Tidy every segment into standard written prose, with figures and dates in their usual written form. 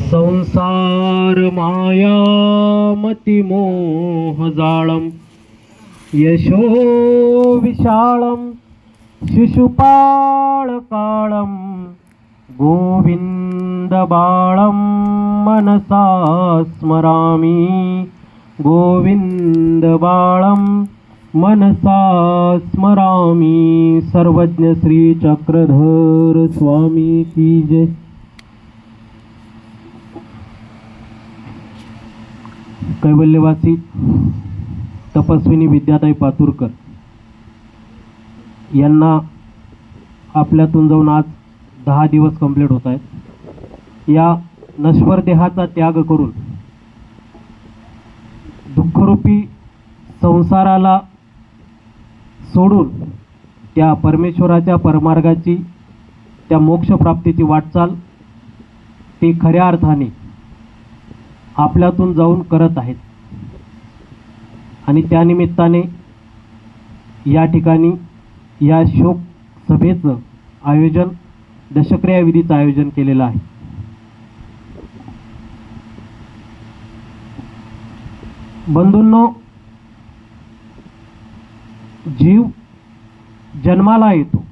संसार माया मती मोह जाळम यशो विशालम शिशुपाळ काळम गोविंद बाळम मनसा स्मरामि गोविंद बाळम मनसा स्मरामि। सर्वज्ञ श्री चक्रधर स्वामी की जय। कैवल्यवासी तपस्विनी विद्याताई पातुरकर यांना आपल्यातून जाऊन आज 10 दिवस कंप्लीट होत आहेत। या नश्वर देहाचा त्याग करून दुःखरूपी संसाराला सोडून त्या परमेश्वराच्या परमार्गाची, त्या मोक्षप्राप्तीची वाटचाल ते खऱ्या अर्थाने आपल्यातून जाऊन करत आहेत। आणि त्यानिमित्ताने या ठिकाणी या शोक सभेचं आयोजन, दशक्रिया विधीचं आयोजन केलेलं आहे। बंधूंनो, जीव जन्माला येतो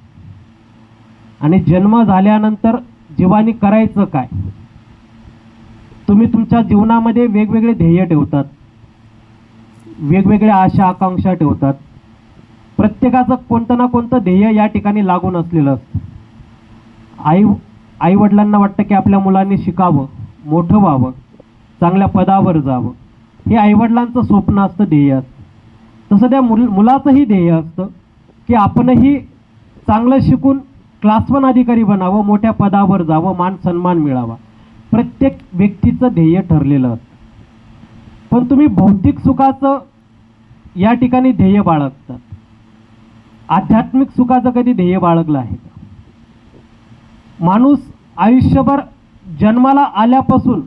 आणि जन्म झाल्यानंतर जीवाने करायचं काय? तुम्ही तुमच्या जीवनामध्ये वेगवेगळे ध्येय ठेवतात, वेगवेगळ्या आशा आकांक्षा ठेवतात। प्रत्येकाचं कोणतं ना कोणतं ध्येय या ठिकाणी लागून असलेलं असतं। आई वडिलांना वाटतं की आपल्या मुलांनी शिकावं, मोठं व्हावं, चांगल्या पदावर जावं, हे आईवडिलांचं स्वप्न असतं, ध्येय असतं। तसं त्या मुलाचंही ध्येय असतं की आपणही चांगलं शिकून क्लास 1 अधिकारी बनावं, मोठ्या पदावर जावं, मान सन्मान मिळावा। प्रत्येक व्यक्तीचं ध्येय ठरलेलं असतं। पण तुम्ही भौतिक सुखाचं या ठिकाणी ध्येय बाळगतात, आध्यात्मिक सुखाचं कधी ध्येय बाळगलं आहे का? माणूस आयुष्यभर जन्माला आल्यापासून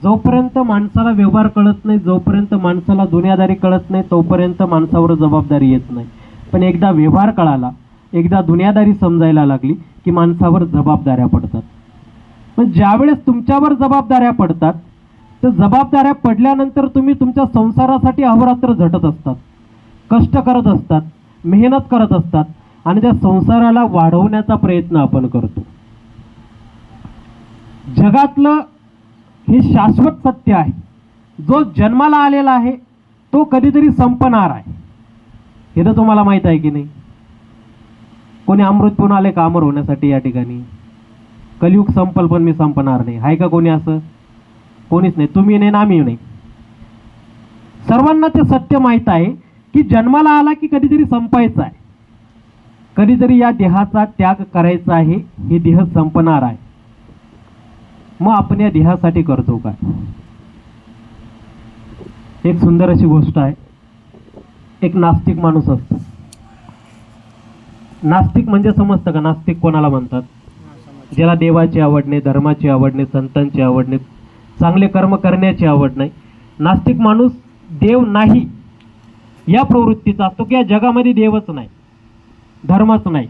जोपर्यंत माणसाला व्यवहार कळत नाही, जोपर्यंत माणसाला दुनियादारी कळत नाही, तोपर्यंत माणसावर जबाबदारी येत नाही। पण एकदा व्यवहार कळाला, एकदा दुनियादारी समजायला लागली की माणसावर जबाबदाऱ्या पडतात। पण ज्यावेळेस तुमच्यावर जबाबदाऱ्या पडतात, तर जबाबदाऱ्या पडल्यानंतर तुम्ही तुमच्या संसारासाठी अहोरात्र झटत असतात, कष्ट करत असतात, मेहनत करत असतात आणि त्या संसाराला वाढवण्याचा प्रयत्न आपण करतो। जगातलं हे शाश्वत सत्य आहे, जो जन्माला आलेला आहे तो कधीतरी संपणार आहे। हे तर तुम्हाला माहित आहे की नाही? कोणी अमृत पिऊन आले का अमर होण्यासाठी? या ठिकाणी कलियुग संपल पण मी संपणार नाही, आहे का कोणी असं? कोणीच नाही, तुम्ही नाही, आम्ही नाही। सर्वांना ते सत्य माहित आहे की जन्माला आला की कधीतरी संपायचं आहे, कधीतरी या देहाचा त्याग करायचा आहे, हे देह संपणार आहे। मग आपण या देहासाठी करतो काय? एक सुंदर अशी गोष्ट आहे। एक नास्तिक माणूस असतो। नास्तिक म्हणजे समजतं का? नास्तिक कोणाला म्हणतात? ज्याला देवाची आवड नाही, धर्माची आवड नाही, संतांची आवड नाही, चांगले कर्म करण्याची आवड नाही। नास्तिक माणूस देव नाही या प्रवृत्तीचा असतो की या जगामध्ये देवच नाही, धर्मच नाही,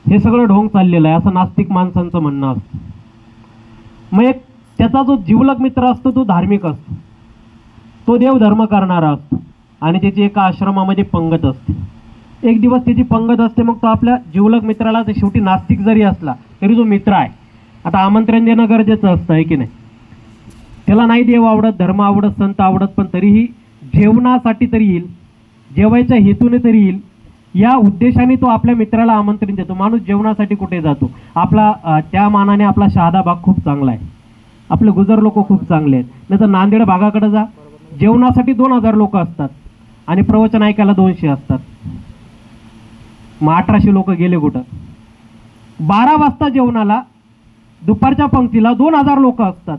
हे सगळं ढोंग चाललेलं आहे, असं नास्तिक माणसांचं म्हणणं असतं। मग एक त्याचा जो जिवलग मित्र असतो तो धार्मिक असतो, तो देवधर्म करणारा असतो आणि त्याची एका आश्रमामध्ये पंगत असते। एक दिवस त्याची पंगत असते, मग तो आपल्या जिवलग मित्राला, ते शेवटी नास्तिक जरी असला तरी तो मित्र आहे, आता आमंत्रण देणं गरजेचं असतं, आहे की नाही? त्याला नाही देव आवडत, धर्म आवडत, संत आवडत, पण तरीही जेवणासाठी तरी येईल, जेवायच्या हेतूने तरी येईल, या उद्देशाने तो आपल्या मित्राला आमंत्रण देतो। माणूस जेवणासाठी कुठे जातो? आपला त्या मानाने आपला शहादा भाग खूप चांगला आहे, आपले गुजर लोक खूप चांगले आहेत। नाही तर नांदेड भागाकडे जा, जेवणासाठी 2000 लोक असतात आणि प्रवचन ऐकायला 200 असतात। मग 1800 लोक गेले कुठं? 12 वाजता जेवणाला, दुपारच्या पंक्तीला 2000 लोक असतात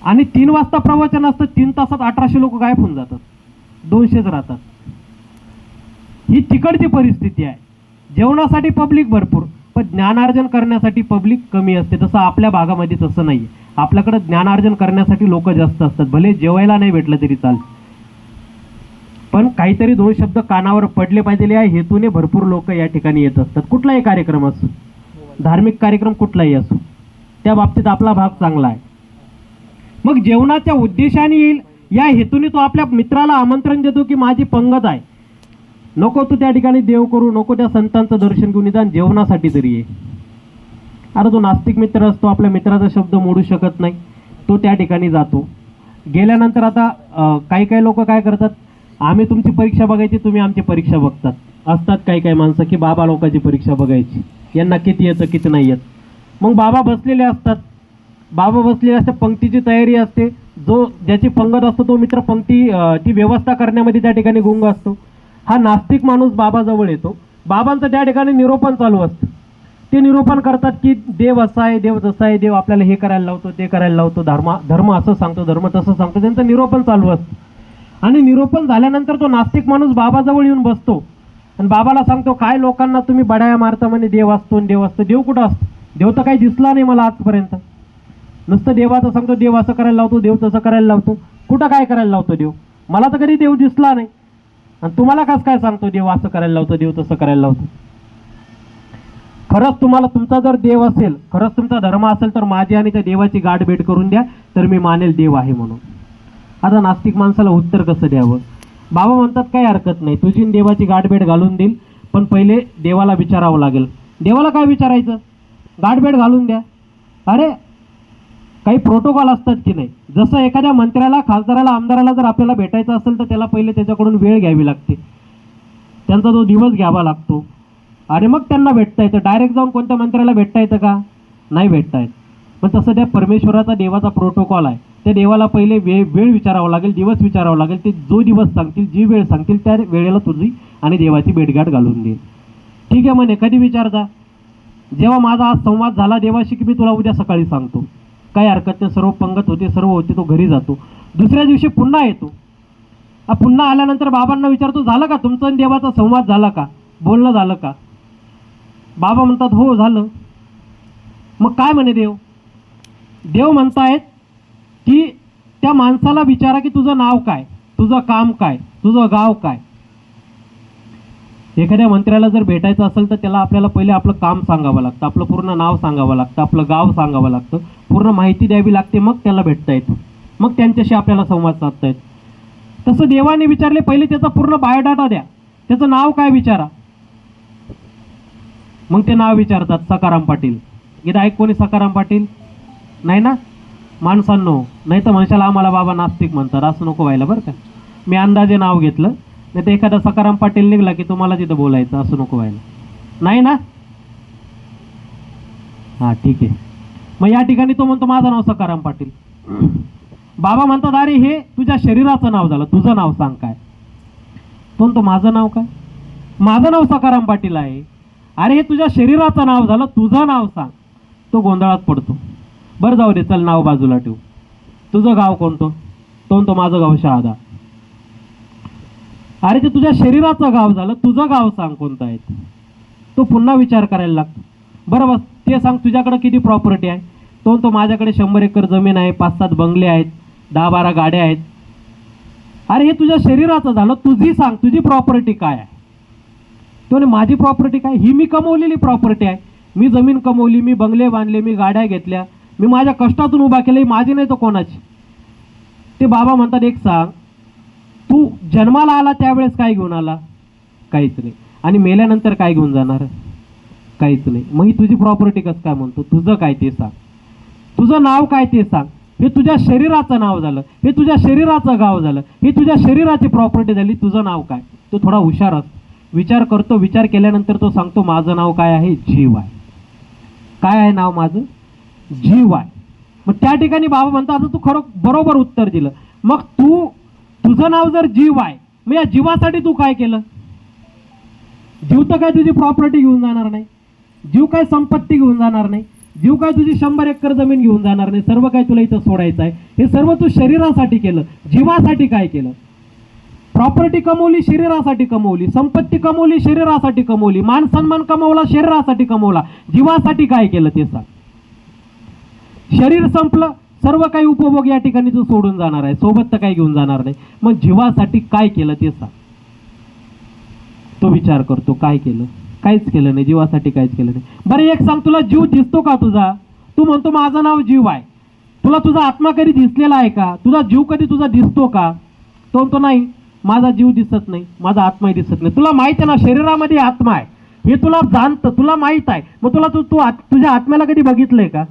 आणि 3 वाजता प्रवचन असतं। 3 तासात 1800 लोक गायब होऊन जातात, 200च राहतात। ही तिकडची परिस्थिती आहे। जेवणासाठी पब्लिक भरपूर, पण ज्ञानार्जन करण्यासाठी पब्लिक कमी असते। तसं आपल्या भागामध्ये तसं नाही, आपल्याकडे ज्ञानार्जन करण्यासाठी लोक जास्त असतात, भले जेवायला नाही भेटलं तरी चालतं, पण काहीतरी 2 शब्द कानावर पडले पाहिजे या हेतूने भरपूर लोक या ठिकाणी येत असतात। कुठलाही कार्यक्रम असो, धार्मिक कार्यक्रम कुठलाही असो, त्या बाबतीत आपला भाग चांगला आहे. मग जेवणाच्या उद्देशाने येईल या हेतूने तो आपल्या मित्राला आमंत्रण देतो की माझी पंगत आहे, नको तू त्या ठिकाणी देव करू, नको त्या संतांचं दर्शन घेऊन, निदान जेवणासाठी तरी ये. आता तो नास्तिक मित्र असतो, आपल्या मित्राचा शब्द मोडू शकत नाही, तो त्या ठिकाणी जातो. गेल्यानंतर आता काही काही लोक काय करतात, आम्ही तुमची परीक्षा बघायची, तुम्ही आमची परीक्षा बघतात. असतात काही काही माणसं की बाबा लोकांची परीक्षा बघायची, यांना किती येतं किती नाही येत. मग बाबा बसलेले असतात, बाबा बसलेले असतात, पंक्तीची तयारी असते. जो ज्याची पंगत असतो तो मित्र पंक्ती ती व्यवस्था करण्यामध्ये त्या ठिकाणी गुंग असतो. हा नास्तिक माणूस बाबाजवळ येतो, बाबांचं त्या ठिकाणी निरोपण चालू असतं. ते निरूपण करतात की देव असा आहे, देव तसा आहे, देव आपल्याला हे करायला लावतो, ते करायला लावतो, धर्म असं सांगतो, धर्म तसं सांगतो. त्यांचं निरूपण चालू असतं. आणि निरूपण झाल्यानंतर तो नास्तिक माणूस बाबाजवळ येऊन बसतो आणि बाबाला सांगतो, काय लोकांना तुम्ही बडाया मारता म्हणे, देव असतो आणि देव असतो. देव कुठं असतो? देव तर काही दिसला नाही मला आजपर्यंत. नुसतं देवाचं सांगतो, देव असं करायला लावतो, देव तसं करायला लावतो. कुठं काय करायला लावतो देव? मला तर कधी देव दिसला नाही. आणि तुम्हाला कसं काय सांगतो देव असं करायला लावतो, देव तसं करायला लावतो? खरंच तुम्हाला तुमचा जर देव असेल, खरंच तुमचा धर्म असेल, तर माझी आणि त्या देवाची गाठभेट करून द्या, तर मी मानेल देव आहे म्हणून. आता नास्तिक माणसाला उत्तर कसं द्यावं? बाबा म्हणतात काही हरकत नाही, तुझी देवाची गाठभेट घालून देईल, पण पहिले देवाला विचारावं लागेल. देवाला काय विचारायचं? गाठभेट घालून द्या. अरे काही प्रोटोकॉल असतात की नाही? जसं एखाद्या मंत्र्याला, खासदाराला, आमदाराला जर आपल्याला भेटायचं असेल तर त्याला पहिले त्याच्याकडून वेळ घ्यावी लागते, त्यांचा तो दिवस घ्यावा लागतो आणि मग त्यांना भेटता येतं. डायरेक्ट जाऊन कोणत्या मंत्र्याला भेटता येतं का? नाही भेटता येत. पण तसं त्या परमेश्वराचा, देवाचा प्रोटोकॉल आहे. त्या देवाला पहिले वेळ विचारावं लागेल, दिवस विचारावं लागेल. ते जो दिवस सांगतील, जी वेळ सांगतील, त्या वेळेला तुझी आणि देवाची भेटगाठ घालून देईल. ठीक आहे म्हणे, कधी विचारता? जेव्हा माझा आज संवाद झाला देवाशी की मी तुला उद्या सकाळी सांगतो. काही हरकत नाही. सर्व पंगत होते, सर्व होते, तो घरी जातो. दुसऱ्या दिवशी पुन्हा येतो. पुन्हा आल्यानंतर बाबांना विचारतो, झालं का तुमचं आणि देवाचा संवाद झाला का, बोलणं झालं का? बाबा म्हणतात हो झालं. मग काय म्हणे देव? देव म्हणतायत की त्या माणसाला विचारा की तुझं नाव काय, तुझं काम काय, तुझं गाव काय. एखाद्या मंत्र्याला जर भेटायचं असेल तर त्याला आपल्याला पहिले आपलं काम सांगावं लागतं, आपलं पूर्ण नाव सांगावं लागतं, आपलं गाव सांगावं लागतं, पूर्ण माहिती द्यावी लागते, मग त्याला भेटता येतं, मग त्यांच्याशी आपल्याला संवाद साधता येतो. तसं देवाने विचारले, पहिले त्याचा पूर्ण बायोडाटा द्या, त्याचं नाव काय विचारा. मग ते नाव विचारतात, सकाराम पाटील. इथं ऐक कोणी सकाराम पाटील? नाही ना माणसांनो? नाही तर म्हणशाला आम्हाला बाबा नास्तिक म्हणतात, असं नको व्हायला बरं का. मी अंदाजे नाव घेतलं, नाही तर एखादा सकाराम पाटील निघला की तुम्हाला तिथं बोलायचं, असं नको व्हायला. नाही ना? हां ठीक आहे. मग या ठिकाणी तो म्हणतो माझं नाव सकाराम पाटील. बाबा म्हणतात अरे हे तुझ्या शरीराचं नाव झालं, तुझं नाव सांग काय. तो म्हणतो माझं नाव काय? माझं नाव सकाराम पाटील आहे. अरे हे तुझ्या शरीराचं नाव झालं, तुझं नाव सांग. तो गोंधळात पडतो. बरं जाऊ दे, चल नाव बाजूला ठेवू. तुझं गाव कोणतं? तो म्हणतो माझं गाव शहादा. अरे ते तुझ्या शरीराचं गाव झालं, तुझं गाव सांग कोणतं आहे. तो पुन्हा विचार करायला लागतो. बरं बस ते सांग तुझ्याकडे किती प्रॉपर्टी आहे. तो म्हणतो माझ्याकडे 100 एकर जमीन आहे, 5-7 बंगले आहेत, 10-12 गाड्या आहेत. अरे हे तुझ्या शरीराचं झालं, तुझी सांग, तुझी प्रॉपर्टी काय आहे. तो म्हणे माझी प्रॉपर्टी काय? ही मी कमवलेली प्रॉपर्टी आहे. मी जमीन कमवली, मी बंगले बांधले, मी गाड्या घेतल्या, मी माझ्या कष्टातून उभा केली, माझी नाही तर कोणाची. ते बाबा म्हणतात एक सांग, तू जन्माला आला त्यावेळेस काय घेऊन आला? काहीच नाही. आणि मेल्यानंतर काय घेऊन जाणार? काहीच नाही. मग ही तुझी प्रॉपर्टी कसं काय म्हणतो? तुझं काय ते सांग, तुझं नाव काय ते सांग. हे तुझ्या शरीराचं नाव झालं, हे तुझ्या शरीराचं गाव झालं, हे तुझ्या शरीराची प्रॉपर्टी झाली, तुझं नाव काय? तो थोडा हुशार असतो, विचार करतो. विचार केल्यानंतर तो सांगतो माझं नाव काय आहे? जीव आहे. काय आहे नाव माझं? जीव आहे. मग त्या ठिकाणी बाबा म्हणतात आता तू खरं बरोबर उत्तर दिलं. मग तुझं नाव जर जीव आहे, मग या जीवासाठी तू काय केलं? जीव तर काय तुझी प्रॉपर्टी घेऊन जाणार नाही, जीव काय संपत्ती घेऊन जाणार नाही, जीव काय तुझी 100 एकर जमीन घेऊन जाणार नाही. सर्व काय तुला इथं सोडायचं आहे. हे सर्व तू शरीरासाठी केलं. जीवासाठी काय केलं? प्रॉपर्टी कमवली, शरीरासाठी कमवली. संपत्ती कमवली, शरीरासाठी कमवली. मान सन्मान कमवला, शरीरासाठी कमवला. जीवासाठी काय केलं ते सांग. शरीर संपलं, सर्व काही उपभोग या ठिकाणी तू सोडून जाणार आहे, सोबत तर काही घेऊन जाणार नाही. मग जीवासाठी काय केलं ते सांग. तो विचार करतो काय केलं? काहीच केलं नाही, जीवासाठी काहीच केलं नाही. बरं एक सांग, तुला जीव दिसतो का तुझा? तो तू म्हणतो माझं नाव जीव आहे, तुला तुझा आत्मा कधी दिसलेला आहे का? तुझा जीव कधी तुझा दिसतो का? तो म्हणतो नाही, माझा जीव दिसत नाही, माझा आत्माही दिसत नाही. तुला माहित आहे ना शरीरामध्ये आत्मा आहे, हे तुला जाणतं, तुला माहित आहे, मग तुला तुझ्या आत्म्याला कधी बघितलंय का?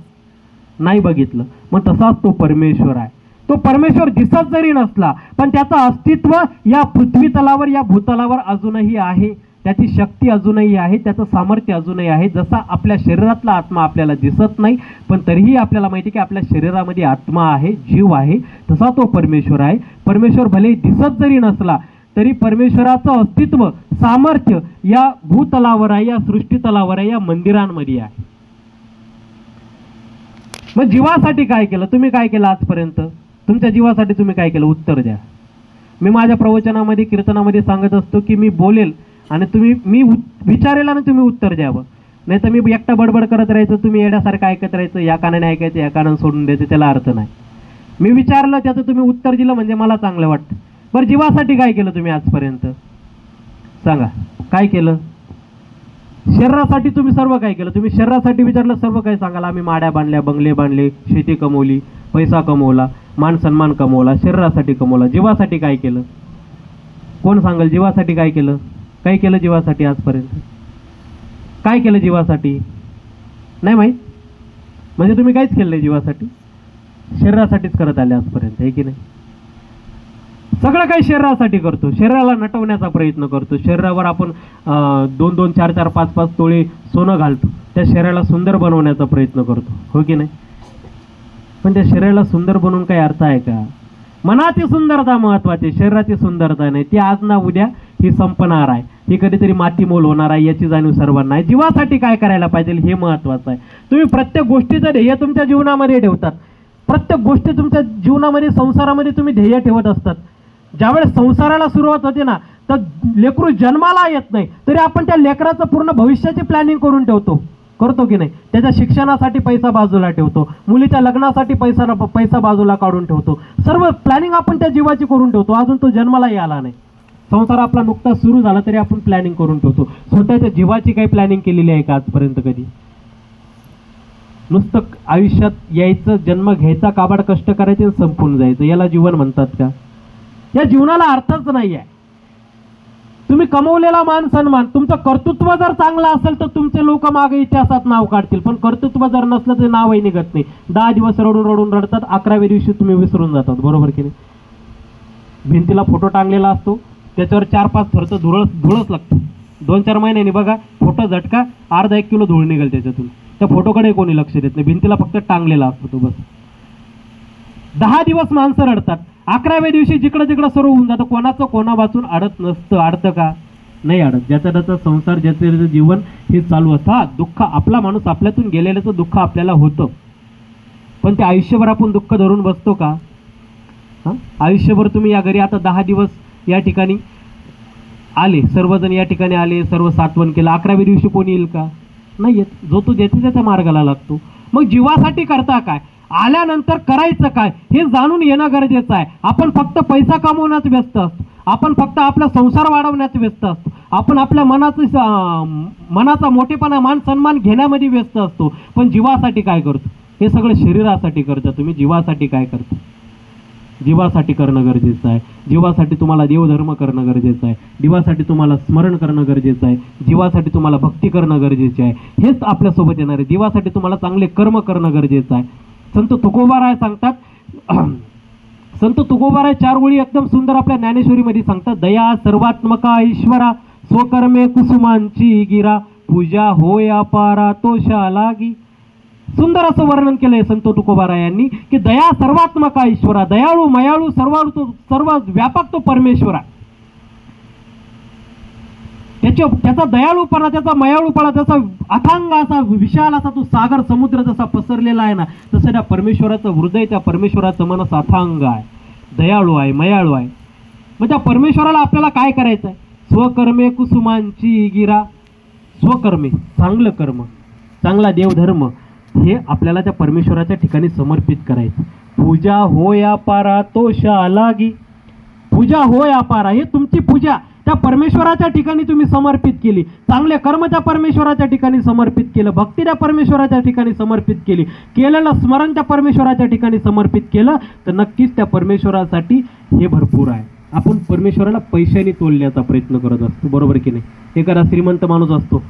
नाही बघितलं. मग तसाच तो परमेश्वर आहे. तो परमेश्वर दिसत जरी नसला पण त्याचं अस्तित्व या पृथ्वी तलावर, या भूतलावर अजूनही आहे. त्याची शक्ती अजूनही आहे, त्याचं सामर्थ्य अजूनही आहे. जसा आपल्या शरीरातला आत्मा आपल्याला दिसत नाही पण तरीही आपल्याला माहिती आहे की आपल्या शरीरामध्ये आत्मा आहे, जीव आहे, तसा तो परमेश्वर आहे. परमेश्वर भले दिसत जरी नसला तरी परमेश्वराचं अस्तित्व, सामर्थ्य या भूतलावर आहे, या सृष्टीतलावर आहे, या मंदिरांमध्ये आहे. मग जीवासाठी काय केलं? तुम्ही काय केलं आजपर्यंत? तुमच्या जीवासाठी तुम्ही काय केलं? उत्तर द्या. मी माझ्या प्रवचनामध्ये, कीर्तनामध्ये सांगत असतो की मी बोलेल आणि मी विचारेल आणि तुम्ही उत्तर द्यावं. नाही तर मी एकटा बडबड करत राहायचं, तुम्ही येण्यासारखं ऐकत राहायचं, या कानाने ऐकायचं, या कानाने सोडून द्यायचं, त्याला अर्थ नाही. मी विचारलं, त्याचं तुम्ही उत्तर दिलं म्हणजे मला चांगलं वाटतं. बरं, जीवासाठी काय केलं तुम्ही आजपर्यंत? सांगा, काय केलं? शरीरासाठी तुम्ही सर्व काय केलं? तुम्ही शरीरासाठी विचारलं, सर्व काय सांगाल? आम्ही माड्या बांधल्या, बंगले बांधले, शेती कमवली, पैसा कमवला, मान सन्मान कमवला, शरीरासाठी कमवला. जीवासाठी काय केलं? कोण सांगाल? जीवासाठी काय केलं? काय केलं जीवासाठी आजपर्यंत? काय केलं जीवासाठी? नाही माहीत? म्हणजे तुम्ही काहीच केलं नाही जीवासाठी, शरीरासाठीच करत आले आजपर्यंत, आहे की नाही? सगळं काही शरीरासाठी करतो, शरीराला नटवण्याचा प्रयत्न करतो. शरीरावर आपण 2-2, 4-4, 5-5 तोळे सोनं घालतो, त्या शरीराला सुंदर बनवण्याचा प्रयत्न करतो, हो की नाही? पण त्या शरीराला सुंदर बनवून काही अर्थ आहे का? मनाची सुंदरता महत्वाची, शरीराची सुंदरता नाही. ती आज ना उद्या ही संपणार आहे, ही कधीतरी मातीमोल होणार आहे, याची जाणीव सर्वांना आहे. जीवासाठी काय करायला पाहिजे हे महत्वाचं आहे. तुम्ही प्रत्येक गोष्टीचं ध्येय तुमच्या जीवनामध्ये ठेवतात, प्रत्येक गोष्टी तुमच्या जीवनामध्ये, संसारामध्ये तुम्ही ध्येय ठेवत असतात. ज्यावेळेस संसाराला सुरुवात होते ना, तर लेकरू जन्माला येत नाही तरी आपण त्या लेकराचं पूर्ण भविष्याची प्लॅनिंग करून ठेवतो, करतो की नाही? त्याच्या शिक्षणासाठी पैसा बाजूला ठेवतो, मुलीच्या लग्नासाठी पैसा बाजूला काढून ठेवतो, सर्व प्लॅनिंग आपण त्या जीवाची करून ठेवतो. अजून तो जन्मालाही आला नाही, संसार आपला नुकताच सुरू झाला तरी आपण प्लॅनिंग करून ठेवतो. स्वतःच्या जीवाची काही प्लॅनिंग केलेली आहे का आजपर्यंत कधी? नुसतं आयुष्यात यायचं, जन्म घ्यायचा, काबाड कष्ट करायचे आणि संपून जायचं, याला जीवन म्हणतात का? या जीवनाला अर्थच नाही आहे. तुम्ही कमवलेला मान सन्मान, तुमचं कर्तृत्व जर चांगलं असेल तर तुमचे लोक मागे इतिहासात नाव काढतील, पण कर्तृत्व जर नसलं तर नावही निघत नाही. 10 दिवस रडून रडतात, 11व्या दिवशी तुम्ही विसरून जातात, बरोबर की नाही? भिंतीला फोटो टांगलेला असतो, त्याच्यावर 4-5 थरचं धुळच लागतं. 2-4 महिन्यांनी बघा, फोटो झटका, अर्धा 1 किलो धूळ निघेल त्याच्यातून. त्या फोटोकडे कोणी लक्ष देत नाही, भिंतीला फक्त टांगलेला असतो तो बस. 10 दिवस माणसं रडतात, 11व्या दिवशी जिकडं तिकडं सर्व होऊन जातं. कोणाचं कोणा वाचून अडत नसतं. अडतं का? नाही अडत. ज्याचा त्याचा संसार, ज्याचं जीवन हे चालू असतं. हा, दुःख, आपला माणूस आपल्यातून गेलेल्याचं दुःख आपल्याला होतं, पण ते आयुष्यभर आपण दुःख धरून बसतो का? हां, आयुष्यभर तुम्ही या घरी आता 10 दिवस या ठिकाणी आले, सर्वजण या ठिकाणी आले, सर्व सातवण केलं, 11व्या दिवशी कोणी येईल का? नाही येत. जो तो ज्याच्या त्याच्या मार्गाला लागतो. मग जीवासाठी करता काय? आल्यानंतर करायचं काय हे जाणून येणं गरजेचं आहे. आपण फक्त पैसा कमवण्यात व्यस्त असतो, आपण फक्त आपला संसार वाढवण्यात व्यस्त असतो, आपण आपल्या मनाचा मोठेपणा, मान सन्मान घेण्यामध्ये व्यस्त असतो. पण जीवासाठी काय करतो? हे सगळं शरीरासाठी करता तुम्ही, जीवासाठी काय करता? जीवासाठी करणं गरजेचं आहे. जीवासाठी तुम्हाला देवधर्म करणं गरजेचं आहे, जीवासाठी तुम्हाला स्मरण करणं गरजेचं आहे, जीवासाठी तुम्हाला भक्ती करणं गरजेचे आहे. हेच आपल्यासोबत येणार आहे. जीवासाठी तुम्हाला चांगले कर्म करणं गरजेचं आहे. संत तुकोबाराय सांगतात, संत तुकोबाराय 4 ओळी एकदम सुंदर आपल्या ज्ञानेश्वरीमध्ये सांगतात. दया सर्वात्मका ईश्वरा, स्वकर्मे कुसुमांची गिरा, पूजा होय अपारा तोषा लागी. सुंदर असं वर्णन केलंय संत तुकोबाराय यांनी की दया सर्वात्मका ईश्वरा, दयाळू मयाळू सर्व व्यापक तो परमेश्वर आहे. त्याचा दयाळूपणा, त्याचा मयाळूपणा, त्याचा अथांग असा विशाल असा तो सागर समुद्र जसा पसरलेला आहे ना, तसं त्या परमेश्वराचं हृदय, त्या परमेश्वराचं मन असं अथांग आहे, दयाळू आहे, मयाळू आहे. मग त्या परमेश्वराला आपल्याला काय करायचं आहे? स्वकर्मे कुसुमांची गिरा, स्वकर्मे, चांगलं कर्म, चांगला देवधर्म हे आपल्याला त्या परमेश्वराच्या ठिकाणी समर्पित करायचं. पूजा होय अपारा तोषा लागी, पूजा होय अपारा, हे तुमची पूजा त्या परमेश्वराच्या ठिकाणी तुम्ही समर्पित केली, चांगले कर्म त्या परमेश्वराच्या ठिकाणी समर्पित केलं, भक्ती त्या परमेश्वराच्या ठिकाणी समर्पित केली, केलेलं स्मरण त्या परमेश्वराच्या ठिकाणी समर्पित केलं, तर नक्कीच त्या परमेश्वरासाठी हे भरपूर आहे. आपण परमेश्वराला पैशाने तोलण्याचा प्रयत्न करत असतो, बरोबर की नाही. एखादा श्रीमंत माणूस असतो,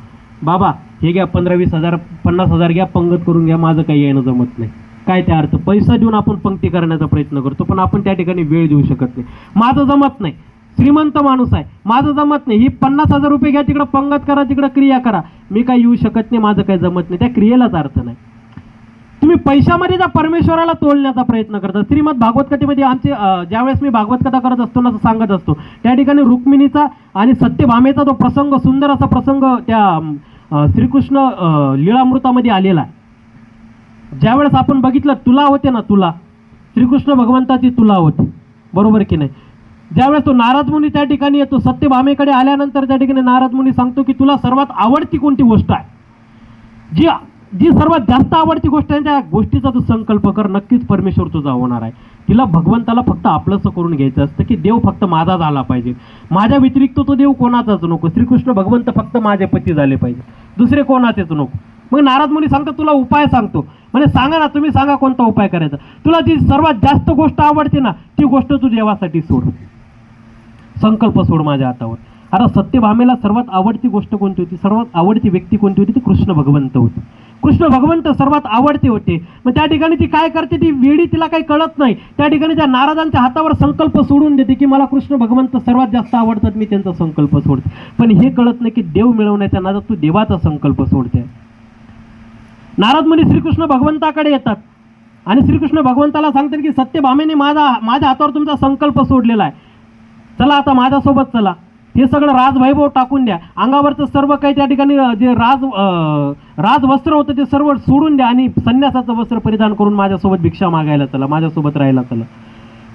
बाबा हे घ्या 15-20 हजार 50,000 घ्या, पंगत करून घ्या, माझं काही येणं जमत नाही. काय त्या अर्थ, पैसा देऊन आपण पंक्ती करण्याचा प्रयत्न करतो, पण आपण त्या ठिकाणी वेळ देऊ शकत नाही. माझं जमत नाही, श्रीमंत माणूस आहे, माझं जमत नाही, ही 50,000 रुपये घ्या, तिकडं पंगत करा, तिकडं क्रिया करा, मी काय येऊ शकत नाही, माझं काही जमत नाही, त्या क्रियेलाच अर्थ नाही. तुम्ही पैशामध्ये त्या परमेश्वराला तोलण्याचा प्रयत्न करता. श्रीमद भागवत कथेमध्ये आमचे ज्यावेळेस मी भागवत कथा करत असतो ना, सांगत असतो, त्या ठिकाणी रुक्मिणीचा आणि सत्यभामेचा तो प्रसंग, सुंदर असा प्रसंग त्या श्रीकृष्ण लीळामृतामध्ये आलेला आहे. ज्यावेळेस आपण बघितलं, तुला होते ना, तुला श्रीकृष्ण भगवंताची तुला होती, बरोबर की नाही. ज्यावेळेस तो नारद मुनी त्या ठिकाणी येतो, सत्यभामेकडे आल्यानंतर त्या ठिकाणी नारद मुनी सांगतो की तुला सर्वात आवडती कोणती गोष्ट आहे, जी जी सर्वात जास्त आवडती गोष्ट आहे, त्या गोष्टीचा तू संकल्प कर, नक्कीच परमेश्वर तुझा होणार आहे. तिला भगवंताला फक्त आपलंसं करून घ्यायचं असतं की देव फक्त माझा झाला पाहिजे, माझ्या व्यतिरिक्त तो देव कोणाचाच नको, श्रीकृष्ण भगवंत फक्त माझे पती झाले पाहिजे, दुसरे कोणाचेच नको. मग नारद मुनी सांगतो तुला उपाय सांगतो, म्हणजे सांगा ना, तुम्ही सांगा कोणता उपाय करायचा, तुला जी सर्वात जास्त गोष्ट आवडते ना, ती गोष्ट तू देवासाठी सोड, संकल्प सोड माझ्या हातावर. आता सत्यभामेला सर्वात आवडती गोष्ट कोणती होती, सर्वात आवडती व्यक्ती कोणती होती, ती कृष्ण भगवंत होते. कृष्ण भगवंत सर्वात आवडते होते. मग त्या ठिकाणी ती काय करते, ती वेडी, तिला काही कळत नाही, त्या ठिकाणी त्या नारदांच्या हातावर संकल्प सोडून देते की मला कृष्ण भगवंत सर्वात जास्त आवडतात, मी त्यांचा संकल्प सोडते. पण हे कळत नाही की देव मिळवण्याच्या नादात तू देवाचा संकल्प सोडते. नारद मुनी श्रीकृष्ण भगवंताकडे येतात आणि श्रीकृष्ण भगवंताला सांगतात की सत्यभामेने माझ्या हातावर तुमचा संकल्प सोडलेला आहे, चला आता माझ्यासोबत चला, हे सगळं राजवैभव टाकून द्या, अंगावरचं सर्व काही त्या ठिकाणी जे राजवस्त्र होतं ते सर्व सोडून द्या आणि संन्यासाचं वस्त्र परिधान करून माझ्यासोबत भिक्षा मागायला चला, माझ्यासोबत राहायला चला.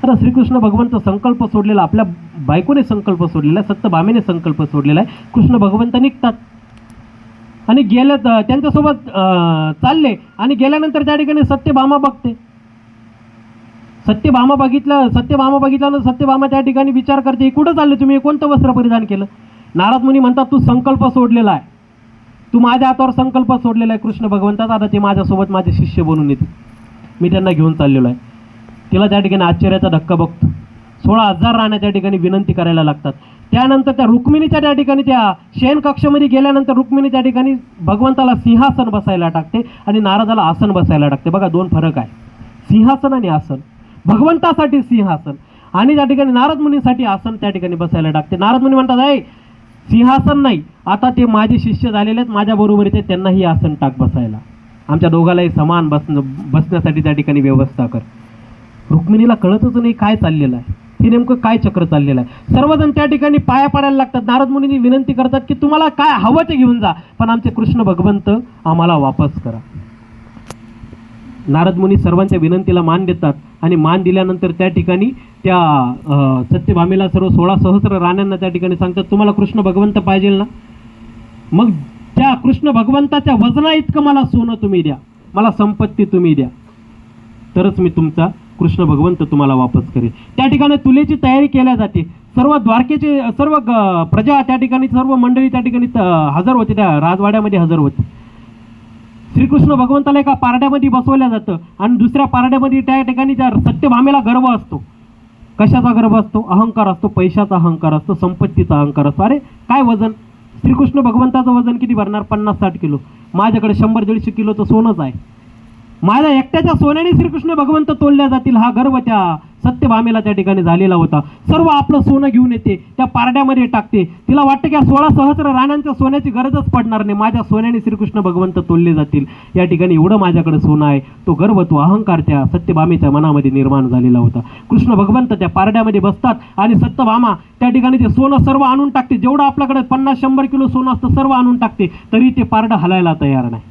आता श्रीकृष्ण भगवंत संकल्प सोडलेला, आपल्या बायकोने संकल्प सोडलेला आहे, सत्यभामेने संकल्प सोडलेला आहे. कृष्ण भगवंत निघतात आणि गेले, त्यांच्यासोबत चालले आणि गेल्यानंतर त्या ठिकाणी सत्यभामा बघते. सत्यभामा बघितल्यानंतर सत्यभामा त्या ठिकाणी विचार करते, कुठं चालले तुम्ही, कोणतं वस्त्र परिधान केलं. नारद मुनी म्हणतात तू संकल्प सोडलेला आहे, तू माझ्या हातावर संकल्प सोडलेला आहे कृष्ण भगवंताचा, आता ते माझ्यासोबत माझे शिष्य बनून येते, मी त्यांना घेऊन चाललेलो आहे. तिला त्या ठिकाणी आश्चर्याचा धक्का बघतो. 16,000 राण्या त्या ठिकाणी विनंती करायला लागतात. त्यानंतर त्या रुक्मिणीच्या त्या ठिकाणी त्या शयन कक्षामध्ये गेल्यानंतर रुक्मिणी त्या ठिकाणी भगवंताला सिंहासन बसायला टाकते आणि नारदाला आसन बसायला टाकते. बघा 2 फरक आहे, सिंहासन आणि आसन. भगवंतासाठी सिंहासन आणि त्या ठिकाणी नारद मुनीसाठी आसन त्या ठिकाणी बसायला टाकते. नारद मुनी म्हणतात आहे सिंहासन नाही, आता ते माझे शिष्य झालेले आहेत, माझ्याबरोबर ते त्यांनाही आसन टाक बसायला, आमच्या दोघालाही समान बसण्यासाठी त्या ठिकाणी व्यवस्था कर. रुक्मिणीला कळतच नाही काय चाललेलं आहे, हे नेमकं काय चक्र चाललेलं आहे. सर्वजण त्या ठिकाणी पाया पडायला लागतात. नारद मुनींनी विनंती करतात की तुम्हाला काय हवं ते घेऊन जा, पण आमचे कृष्ण भगवंत आम्हाला वापस करा. नारद मुनी सर्वांच्या विनंतीला मान देतात आणि मान दिल्यानंतर त्या ठिकाणी त्या सत्यभामेला सर्व 16 सहस्र राण्यांना त्या ठिकाणी सांगतात तुम्हाला कृष्ण भगवंत पाहिजे ना, मग त्या कृष्ण भगवंताच्या वजना इतकं मला सोनं तुम्ही द्या, मला संपत्ती तुम्ही द्या, तरच मी तुमचा कृष्ण भगवंत तुम्हाला वापस करेल. त्या ठिकाणी तुलेची तयारी केल्या जाते. सर्व द्वारकेचे सर्व प्रजा त्या ठिकाणी, सर्व मंडळी त्या ठिकाणी हजर होते, त्या राजवाड्यामध्ये हजर होते. श्रीकृष्ण भगवंताला एका पारड्यामध्ये बसवलं जातं आणि दुसऱ्या पारड्यामध्ये त्या ठिकाणी त्या सत्यभामेला गर्व असतो. कशाचा गर्व असतो? अहंकार असतो, पैशाचा अहंकार असतो, संपत्तीचा अहंकार असतो. अरे काय वजन, श्रीकृष्ण भगवंताचं वजन किती भरणार? 50-60 किलो. माझ्याकडे 100-150 किलोचं सोनंच आहे, माझ्या एकट्याच्या सोन्याने श्रीकृष्ण भगवंत तोलल्या जातील, हा गर्व त्या सत्यभामेला त्या ठिकाणी झालेला होता. सर्व आपलं सोनं घेऊन येते, त्या पारड्यामध्ये टाकते. तिला वाटतं की 16 सहस्र राण्यांच्या सोन्याची गरजच पडणार नाही, माझ्या सोन्याने श्रीकृष्ण भगवंत तोलले जातील. या ठिकाणी एवढं माझ्याकडे सोनं आहे. तो गर्व, तो अहंकार त्या सत्यभामेच्या मनामध्ये निर्माण झालेला होता. कृष्ण भगवंत त्या पारड्यामध्ये बसतात आणि सत्यभामा त्या ठिकाणी ते सोनं सर्व आणून टाकते. जेवढं आपल्याकडे 50-100 किलो सोनं असतं सर्व आणून टाकते, तरी ते पारडं हलायला तयार नाही.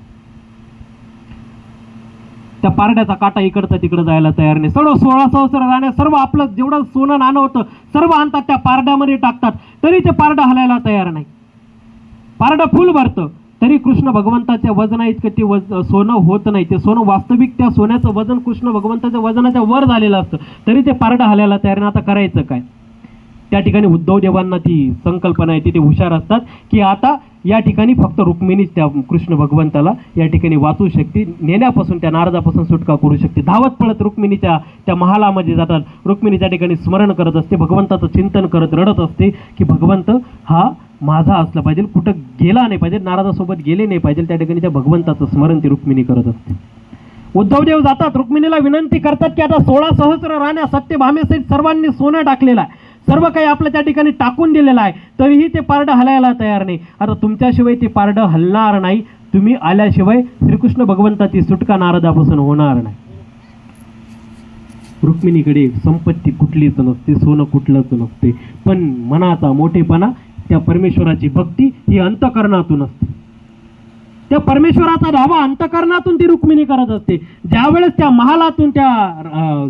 त्या पारड्याचा काटा इकडचा तिकडं जायला तयार नाही. सर्व 16 सहस्र राण्या सर्व आपलं जेवढं सोनं नाणं होतं सर्व आणतात, त्या पारड्यामध्ये टाकतात, तरी ते पारडं हलायला तयार नाही. पारडं फुल भरतं तरी कृष्ण भगवंताच्या वजना इतकं ते सोनं होत नाही. ते सोनं वास्तविक त्या सोन्याचं वजन कृष्ण भगवंताच्या वजनाच्या वर झालेलं असतं, तरी ते पारडं हलायला तयार नाही. आता करायचं काय? त्या ठिकाणी उद्धव देवांना ती संकल्पना येते, ते हुशार असतात की आता या ठिकाणी फक्त रुक्मिणीच त्या कृष्ण भगवंताला या ठिकाणी वाचू शकते, नेण्यापासून त्या नारदापासून सुटका करू शकते. धावत पळत रुक्मिणीच्या त्या महालामध्ये जातात. रुक्मिणी त्या ठिकाणी स्मरण करत असते, भगवंताचं चिंतन करत रडत असते की भगवंत हा माझा असला पाहिजे, कुठं गेला नाही पाहिजे, नारदासोबत गेले नाही पाहिजे. त्या ठिकाणी त्या भगवंताचं स्मरण ती रुक्मिणी करत असते. उद्धवदेव जातात, रुक्मिणीला विनंती करतात की आता 16 सहस्र राण्या सत्यभामेसहित सर्वांनी सोनं टाकलेलं आहे, सर्व काही आपलं त्या ठिकाणी टाकून दिलेलं आहे, तरीही ते पारडं हलायला तयार नाही. आता तुमच्याशिवाय ते पारडं हलणार नाही, तुम्ही आल्याशिवाय श्रीकृष्ण भगवंताची सुटका नारदापासून होणार नाही. रुक्मिणीकडे संपत्ती कुठलीच नसते, सोनं कुठलंच नसते, पण मनाचा मोठेपणा, त्या परमेश्वराची भक्ती ही अंतःकरणातून असते. त्या परमेश्वराचा धावा अंतःकरणातून ती रुक्मिणी करत असते. ज्यावेळेस त्या महालातून त्या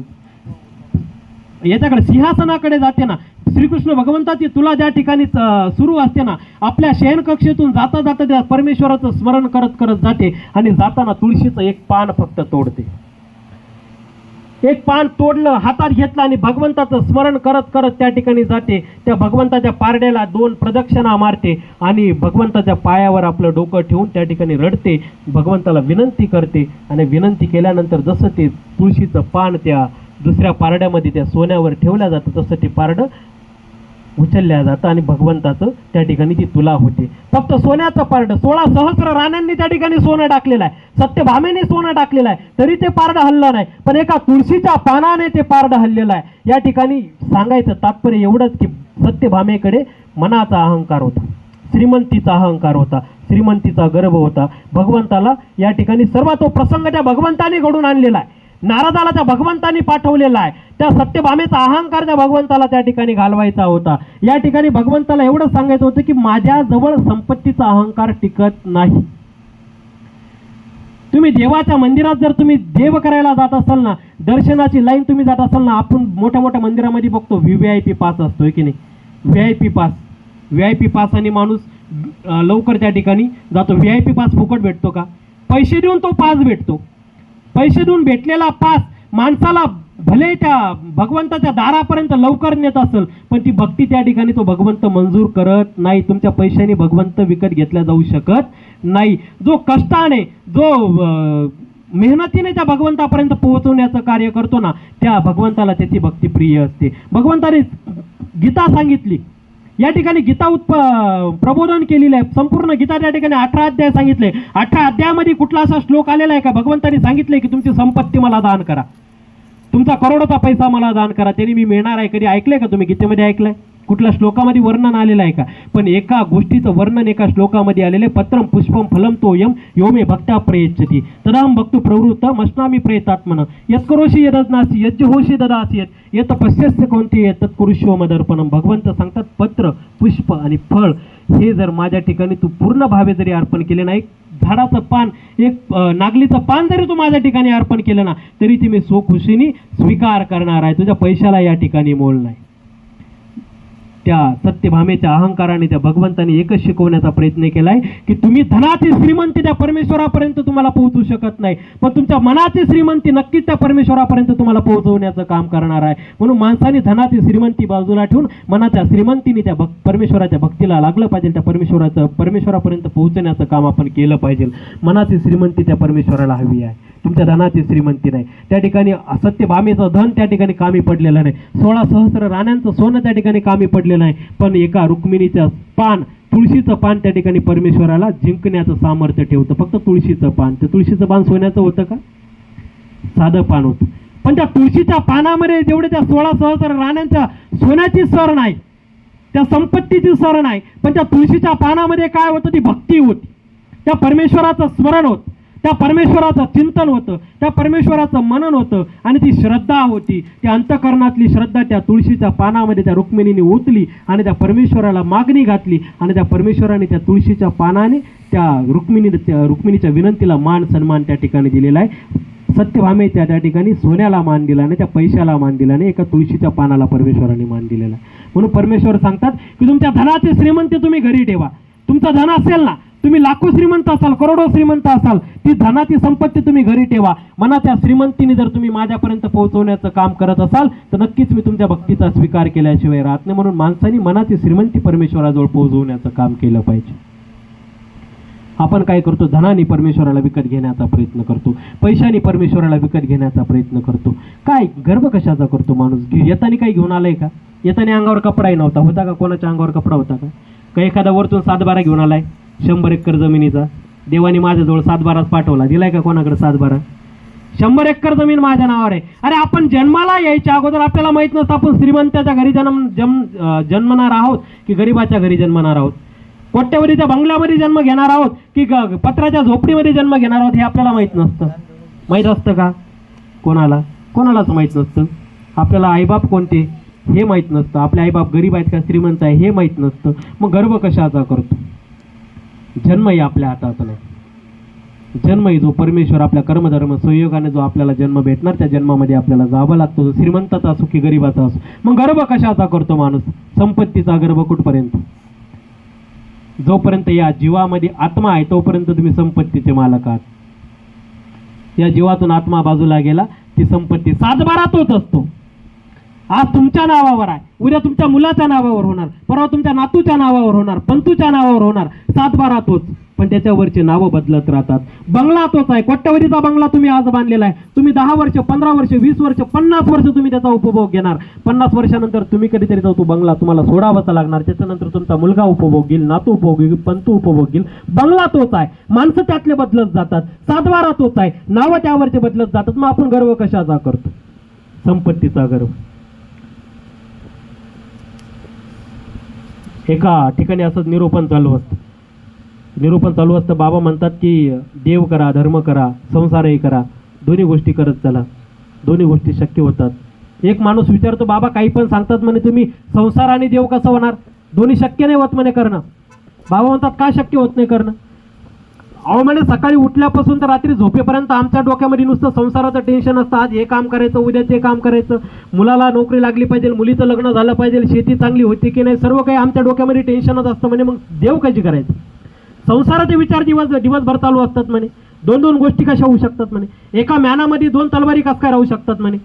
याच्याकडे सिंहासनाकडे जाते ना, श्रीकृष्ण भगवंताची तुला ज्या ठिकाणी सुरू असते ना, आपल्या शयनकक्षेतून जाता जाता त्या परमेश्वराचं स्मरण करत करत जाते आणि जाताना तुळशीचं एक पान फक्त तोडते. एक पान तोडलं, हातात घेतलं आणि भगवंताचं स्मरण करत करत त्या ठिकाणी जाते. त्या भगवंताच्या पारड्याला 2 प्रदक्षिणा मारते आणि भगवंताच्या पायावर आपलं डोकं ठेवून त्या ठिकाणी रडते, भगवंताला विनंती करते. आणि विनंती केल्यानंतर जसं ते तुळशीचं पान त्या दुसऱ्या पारड्यामध्ये त्या सोन्यावर ठेवल्या जातं, तसं ते पारडं उचलल्या जातं आणि भगवंताचं त्या ठिकाणी ती तुला होते. फक्त सोन्याचं पारडं, 16 सहस्र राण्यांनी त्या ठिकाणी सोनं टाकलेलं आहे, सत्यभामेने सोनं टाकलेलं आहे, तरी ते पारडं हललं नाही, पण एका तुळशीच्या पानाने ते पारडं हललेलं आहे. या ठिकाणी सांगायचं तात्पर्य एवढंच की सत्यभामेकडे मनाचा अहंकार होता, श्रीमंतीचा अहंकार होता, श्रीमंतीचा गर्भ होता. भगवंताला या ठिकाणी सर्व तो प्रसंग त्या भगवंताने घडून आणलेला आहे, नारदाला त्या भगवंतानी पाठवलेला आहे. त्या सत्यभामेचा अहंकार त्या भगवंताला त्या ठिकाणी घालवायचा होता. या ठिकाणी भगवंताला एवढं सांगायचं होतं की माझ्याजवळ संपत्तीचा अहंकार टिकत नाही. तुम्ही देवाच्या मंदिरात जर तुम्ही देव करायला जात असाल ना, दर्शनाची लाईन तुम्ही जात असाल ना, आपण मोठ्या मोठ्या मंदिरामध्ये बघतो VIP पास असतोय की नाही, VIP पासाने माणूस लवकर त्या ठिकाणी जातो. VIP पास फुकट भेटतो का? पैसे देऊन तो पास भेटतो. पैसे देऊन भेटलेला पास माणसाला भले त्या भगवंताच्या दारापर्यंत लवकर नेत असेल, पण ती भक्ती त्या ठिकाणी तो भगवंत मंजूर करत नाही. तुमच्या पैशाने भगवंत विकत घेतला जाऊ शकत नाही. जो कष्टाने, जो मेहनतीने त्या भगवंतापर्यंत पोहोचवण्याचं कार्य करतो ना, त्या भगवंताला त्याची भक्ती प्रिय असते. भगवंताने गीता सांगितली, या ठिकाणी गीता प्रबोधन केलेलं आहे. संपूर्ण गीता त्या ठिकाणी 18 अध्याय सांगितले. 18 अध्यायामध्ये कुठला असा श्लोक आलेला आहे का भगवंताने सांगितले की तुमची संपत्ती मला दान करा, तुमचा करोडोचा पैसा मला दान करा, त्यांनी मी मिळणार आहे? कधी ऐकलंय का तुम्ही? गीतेमध्ये ऐकलंय? कुठल्या श्लोकामध्ये वर्णन आलेलं आहे का? पण एका गोष्टीचं वर्णन एका श्लोकामध्ये आलेले, पत्रम पुष्पम फलम तोयम यो मे भक्त्या प्रयच्छति तदाहं भक्तु प्रवृत्त मश्नामी प्रयतात्मन यत्करोषि यदज्ञासी यज्जहोषि ददासी यत पश्यस्य कोणते तत्कुरुष्यो मदर्पणम. भगवंत सांगतात पत्र, पुष्प आणि फळ हे जर माझ्या ठिकाणी तू पूर्ण भावे जरी अर्पण केले नाही, झाडाचं पान, एक नागलीचं पान जरी तू माझ्या ठिकाणी अर्पण केलं ना, तरी ती मी स्वखुशीने स्वीकार करणार आहे. तुझ्या पैशाला या ठिकाणी मोल नाही. त्या सत्यभामेच्या अहंकाराने त्या भगवंताने एकच शिकवण्याचा प्रयत्न केलाय की तुम्ही धनाची श्रीमंती त्या परमेश्वरापर्यंत तुम्हाला पोहोचू शकत नाही, पण तुमच्या मनाची श्रीमंती नक्कीच त्या परमेश्वरापर्यंत तुम्हाला पोहोचवण्याचं काम करणार आहे. म्हणून माणसाने धनाची श्रीमंती बाजूला ठेवून मनाच्या श्रीमंतीने त्या परमेश्वराच्या भक्तीला लागलं पाहिजे. त्या परमेश्वरापर्यंत पोहोचण्याचं काम आपण केलं पाहिजे. मनाची श्रीमंती त्या परमेश्वराला हवी आहे, तुमच्या धनाची श्रीमंती नाही. त्या ठिकाणी सत्यभामेचं धन त्या ठिकाणी कामी पडलेलं नाही, 16 सहस्र राण्यांचं सोनं त्या ठिकाणी कामी पडलेलं नाही, पण एका रुक्मिणीचं पान, तुळशीचं पान त्या ठिकाणी परमेश्वराला जिंकण्याचं सामर्थ्य ठेवतं. फक्त तुळशीचं पान. ते तुळशीचं पान सोन्याचं होतं का? साधं पान होतं. पण त्या तुळशीच्या पानामध्ये जेवढे त्या 16 सहस्र राण्यांच्या सोन्याची सर नाही, त्या संपत्तीची सर नाही, पण त्या तुळशीच्या पानामध्ये काय होतं? ती भक्ती होती, त्या परमेश्वराचं स्मरण होतं, त्या परमेश्वराचं चिंतन होतं, त्या परमेश्वराचं मनन होतं आणि ती श्रद्धा होती. त्या अंतःकरणातली श्रद्धा त्या तुळशीच्या पानामध्ये त्या रुक्मिणीने ओतली आणि त्या परमेश्वराला मागणी घातली आणि त्या परमेश्वराने त्या तुळशीच्या पानाने त्या रुक्मिणीच्या विनंतीला मान सन्मान त्या ठिकाणी दिलेला आहे. सत्यभामे त्या ठिकाणी सोन्याला मान दिला नाही, त्या पैशाला मान दिला नाही, एका तुळशीच्या पानाला परमेश्वराने मान दिलेला आहे. म्हणून परमेश्वर सांगतात की तुमच्या धनाची श्रीमंती तुम्ही घरी ठेवा. तुमचं धन असेल ना, तुम्ही लाखो श्रीमंत असाल, करोडो श्रीमंत असाल, ती धनाची संपत्ती तुम्ही घरी ठेवा, मनाच्या श्रीमंतीने जर तुम्ही माझ्यापर्यंत पोहोचवण्याचं काम करत असाल तर नक्कीच मी तुमच्या भक्तीचा स्वीकार केल्याशिवाय राहत नाही. म्हणून माणसाने मनाची श्रीमंती परमेश्वराजवळ पोहोचवण्याचं काम केलं पाहिजे. आपण काय करतो? धनाने परमेश्वराला विकत घेण्याचा प्रयत्न करतो, पैशाने परमेश्वराला विकत घेण्याचा प्रयत्न करतो. काय गर्व कशाचा करतो माणूस? येताना काही घेऊन आलाय का? येताना अंगावर कपडाही नव्हता, होता का? कोणाच्या अंगावर कपडा होता का? काही एखादा वरतून 7-12 घेऊन आलाय 100 एकर जमिनीचा, देवाने माझ्याजवळ 7-12 पाठवला, दिलाय का कोणाकडे 7-12? 100 एकर जमीन माझ्या नावावर आहे. अरे आपण जन्माला यायच्या अगोदर आपल्याला माहित नसतं आपण श्रीमंताच्या घरी जन्मणार आहोत की गरीबाच्या घरी जन्मणार आहोत, कोट्यवधीच्या बंगल्यामध्ये जन्म घेणार आहोत की पत्राच्या झोपडीमध्ये जन्म घेणार आहोत, हे आपल्याला माहित नसतं. माहीत असतं का? कोणालाच माहीत नसतं. आपल्याला आईबाप कोणते हे माहीत नसतं, आपले आईबाप गरीब आहेत का श्रीमंत आहे हे माहीत नसतं. मग गर्व कशाचा करतो? जन्मही आपल्या हातात नाही. जन्मही जो परमेश्वर आपल्या कर्मधर्म संयोगाने जो आपल्याला जन्म भेटणार त्या जन्मामध्ये आपल्याला जावं लागतो, श्रीमंताचा असो की गरीबाचा असो. मग गर्व कशाचा करतो माणूस? संपत्तीचा गर्व कुठपर्यंत? जोपर्यंत या जीवामध्ये आत्मा आहे तोपर्यंत तुम्ही संपत्तीचे मालक आहात. या जीवातून आत्मा बाजूला गेला ती संपत्ती 7-12 तोच असतो. आज तुमच्या नावावर आहे, उद्या तुमच्या मुलाच्या नावावर होणार, परवा तुमच्या नातूच्या नावावर होणार, पंतूच्या नावावर होणार. 7-12 तोच, पण त्याच्यावरचे नावं बदलत राहतात. बंगला तोच आहे, कोट्यवधीचा बंगला तुम्ही आज बांधलेला आहे. तुम्ही 10 वर्ष, 15 वर्ष, 20 वर्ष, 50 वर्ष तुम्ही त्याचा उपभोग घेणार. 50 वर्षानंतर तुम्ही कधीतरी तो बंगला तुम्हाला सोडावाचा लागणार. त्याच्यानंतर तुमचा मुलगा उपभोग घेईल, नातू उपभोग घेईल, पंतू उपभोग घेईल. बंगला तोच आहे, माणसं त्यातले बदलत जातात. 7-12 तोच आहे, नावं त्यावरचे बदलत जातात. मग आपण गर्व कशाचा करतो? संपत्तीचा गर्व. एका ठिकाणी असंच निरूपण चालू असतं. बाबा म्हणतात की देव करा, धर्म करा, संसारही करा, दोन्ही गोष्टी करत चला, दोन्ही गोष्टी शक्य होतात. एक माणूस विचारतो, बाबा काही पण सांगतात म्हणे तुम्ही, संसार आणि देव कसं होणार? दोन्ही शक्य नाही होत म्हणे करणं. बाबा म्हणतात का शक्य होत नाही करणं? अहो म्हणे सकाळी उठल्यापासून तर रात्री झोपेपर्यंत आमच्या डोक्यामध्ये नुसतं संसाराचं टेन्शन असतं. आज हे काम करायचं, उद्या ते काम करायचं, मुलाला नोकरी लागली पाहिजे, मुलीचं लग्न झालं पाहिजे, शेती चांगली होती की नाही, सर्व काही आमच्या डोक्यामध्ये टेन्शनच असतं म्हणे. मग देव कशी करायचं? संसाराचे विचार दिवसभर चालू असतात म्हणे. 2-2 गोष्टी कशा होऊ शकतात म्हणे? एका म्यानामध्ये 2 तलवारी कस काय राहू शकतात म्हणे?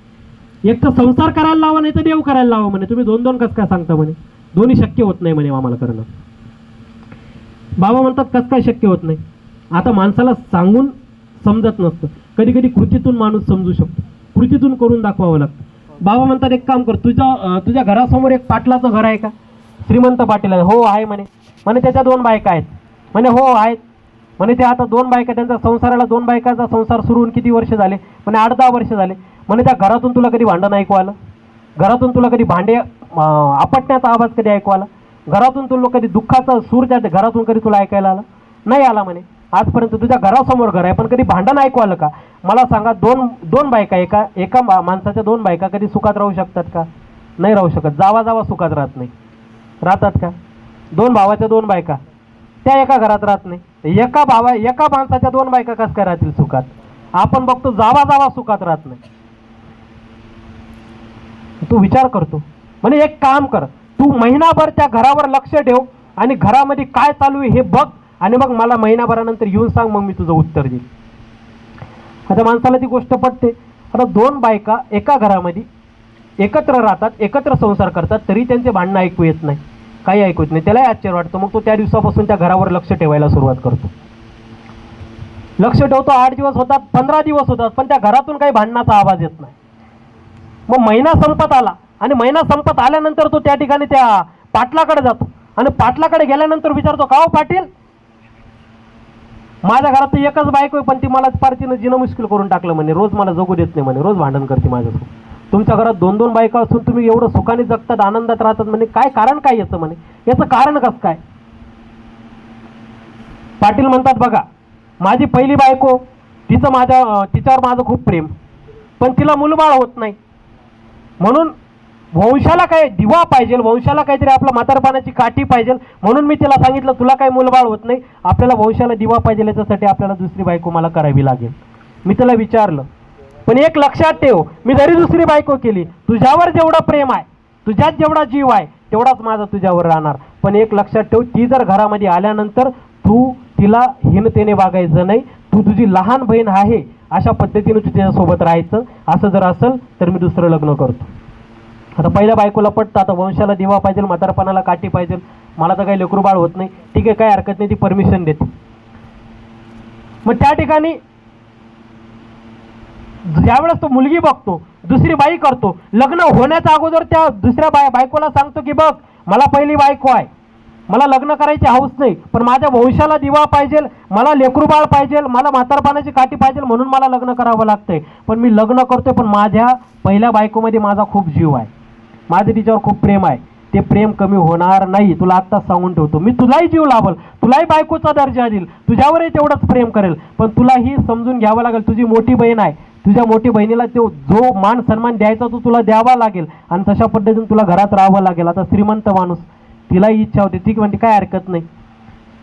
एक तर संसार करायला लावा, नाही तर देव करायला लावा म्हणे. तुम्ही 2-2 कस काय सांगता म्हणे? दोन्ही शक्य होत नाही म्हणे आम्हाला करणं. बाबा म्हणतात कस काय शक्य होत नाही? आता माणसाला सांगून समजत नसतं, कधी कधी कृतीतून माणूस समजू शकतो, कृतीतून करून दाखवावं लागतं. बाबा म्हणतात एक काम कर, तुझ्या घरासमोर एक पाटलाचं घर आहे का? श्रीमंत पाटील आहे. हो आहे म्हणे. म्हणे त्याच्या 2 बायका आहेत म्हणे. हो आहेत म्हणे. ते आता 2 बायका, त्यांच्या संसाराला 2 बायकाचा संसार सुरू होऊन किती वर्ष झाले? म्हणे 8-10 वर्ष झाले. म्हणे त्या घरातून तुला कधी भांडण ऐकू आलं? घरातून तुला कधी भांडे आपटण्याचा आवाज कधी ऐकू आला? घरातून तुला कधी दुःखाचा सूर त्या घरातून कधी तुला ऐकायला आला? नाही आला म्हणे. आजपर्यंत तुझ्या घरासमोर घर आहे, पण कधी भांडण ऐकू आलं का? मला सांगा, 2 बायका, एका माणसाच्या 2 बायका कधी सुखात राहू शकतात का? नाही राहू शकत. जावा सुखात राहत नाही. राहतात का? 2 भावाच्या 2 बायका त्या एका घरात राहत नाही. एका माणसाच्या 2 बायका कस काय राहतील सुखात? आपण बघतो जावा सुखात राहत नाही. तू विचार करतो म्हणजे एक काम कर, तू महिनाभर त्या घरावर लक्ष ठेव आणि घरामध्ये काय चालू आहे हे बघ, आणि मग मला महिनाभरानंतर येऊन सांग, मग मी तुझं उत्तर देईल. आता माणसाला ती गोष्ट पटते. आता 2 बायका एका घरामध्ये एकत्र राहतात, एकत्र संसार करतात, तरी त्यांचे भांडणं ऐकू येत नाही, काही ऐकू येत नाही. त्यालाही आश्चर्य वाटतं. मग तो त्या दिवसापासून त्या घरावर लक्ष ठेवायला सुरुवात करतो. लक्ष ठेवतो. 8 दिवस होतात, 15 दिवस होतात, पण त्या घरातून काही भांडणाचा आवाज येत नाही. मग महिना संपत आला आणि महिना संपत आल्यानंतर तो त्या ठिकाणी त्या पाटलाकडे जातो आणि पाटलाकडे गेल्यानंतर विचारतो, का हो पाटील, माझ्या घरात तर एकच बायको आहे, पण ती मला पार्टीनं जिणं मुश्किल करून टाकलं म्हणे. रोज मला जगू देत नाही म्हणे, रोज भांडण करते माझ्यासोबत. तुमच्या घरात 2-2 बायका असून तुम्ही एवढं सुखाने जगतात, आनंदात राहतात म्हणे. काय कारण काय याचं म्हणे? याचं कारण कसं काय? पाटील म्हणतात, बघा माझी पहिली बायको, तिच्यावर माझं खूप प्रेम, पण तिला मुलबाळ होत नाही. म्हणून वंशाला काय दिवा पाहिजे, वंशाला काहीतरी आपल्या म्हातारपणाची काठी पाहिजे, म्हणून मी तिला सांगितलं तुला काही मुलबाळ होत नाही, आपल्याला वंशाला दिवा पाहिजे, याच्यासाठी आपल्याला दुसरी बायको मला करावी लागेल. मी तिला विचारलं, पण एक लक्षात ठेव, मी जरी दुसरी बायको केली, तुझ्यावर जेवढं प्रेम आहे, तुझ्यात जेवढा जीव आहे, तेवढाच माझा तुझ्यावर राहणार. पण एक लक्षात ठेव, ती जर घरामध्ये आल्यानंतर तू तिला हीनतेने वागायचं नाही. तू तुझी लहान बहीण आहे अशा पद्धतीने तू तिच्यासोबत राहायचं. असं जर असेल तर मी दुसरं लग्न करतो. आता पहिल्या बायकोला पटतं, आता वंशाला दिवा पाहिजे, म्हातारपणाला काठी पाहिजे, मला तर काही लेकरू बाळ होत नाही, ठीक आहे काही हरकत नाही, ती परमिशन देते. मग त्या ठिकाणी ज्यावेळेस तो मुलगी बघतो, दुसरी बाई करतो, लग्न होण्याच्या अगोदर त्या दुसऱ्या बायकोला सांगतो की बघ मला पहिली बायको आहे, मला लग्न करायची हौस नाही, पण माझ्या वंशाला दिवा पाहिजे, मला लेकरू बाळ पाहिजे, मला म्हातारपणाची काठी पाहिजे, म्हणून मला लग्न करावं लागतंय. पण मी लग्न करतोय, पण माझ्या पहिल्या बायकोमध्ये माझा खूप जीव आहे, माझं तिच्यावर खूप प्रेम आहे, ते प्रेम कमी होणार नाही, तुला आत्ताच सांगून ठेवतो. मी तुलाही जीव लावल, तुलाही बायकोचा दर्जा देईल, तुझ्यावरही तेवढंच प्रेम करेल, पण तुलाही समजून घ्यावं लागेल, तुझी मोठी बहीण आहे, तुझ्या मोठी बहिणीला तो जो मान सन्मान द्यायचा तो तुला द्यावा लागेल, आणि तशा पद्धतीने तुला घरात राहावं लागेल. आता श्रीमंत माणूस, तिलाही इच्छा होती, ती म्हणते काय हरकत नाही,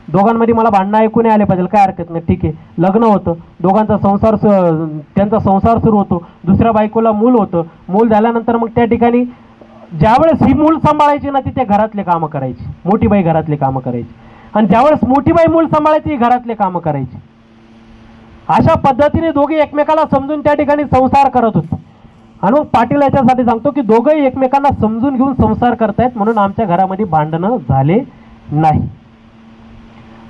दोघांमध्ये मला भांडणं ऐकून आले पाहिजे, काय हरकत नाही, ठीक आहे. लग्न होतं, दोघांचा संसार, त्यांचा संसार सुरू होतो, दुसऱ्या बायकोला मूल होतं, मूल झाल्यानंतर मग त्या ठिकाणी ज्यावेळेस ही मूल सांभाळायची ना, ती त्या घरातले कामं करायची, मोठी बाई घरातले कामं करायची, आणि ज्यावेळेस मोठी बाई मूल सांभाळायची, ही घरातले कामं करायची. अशा पद्धतीने दोघे एकमेकाला समजून त्या ठिकाणी संसार करत होते. आणि मग पाटील याच्यासाठी सांगतो की दोघंही एकमेकांना समजून घेऊन संसार करतायत, म्हणून आमच्या घरामध्ये भांडणं झाले नाही.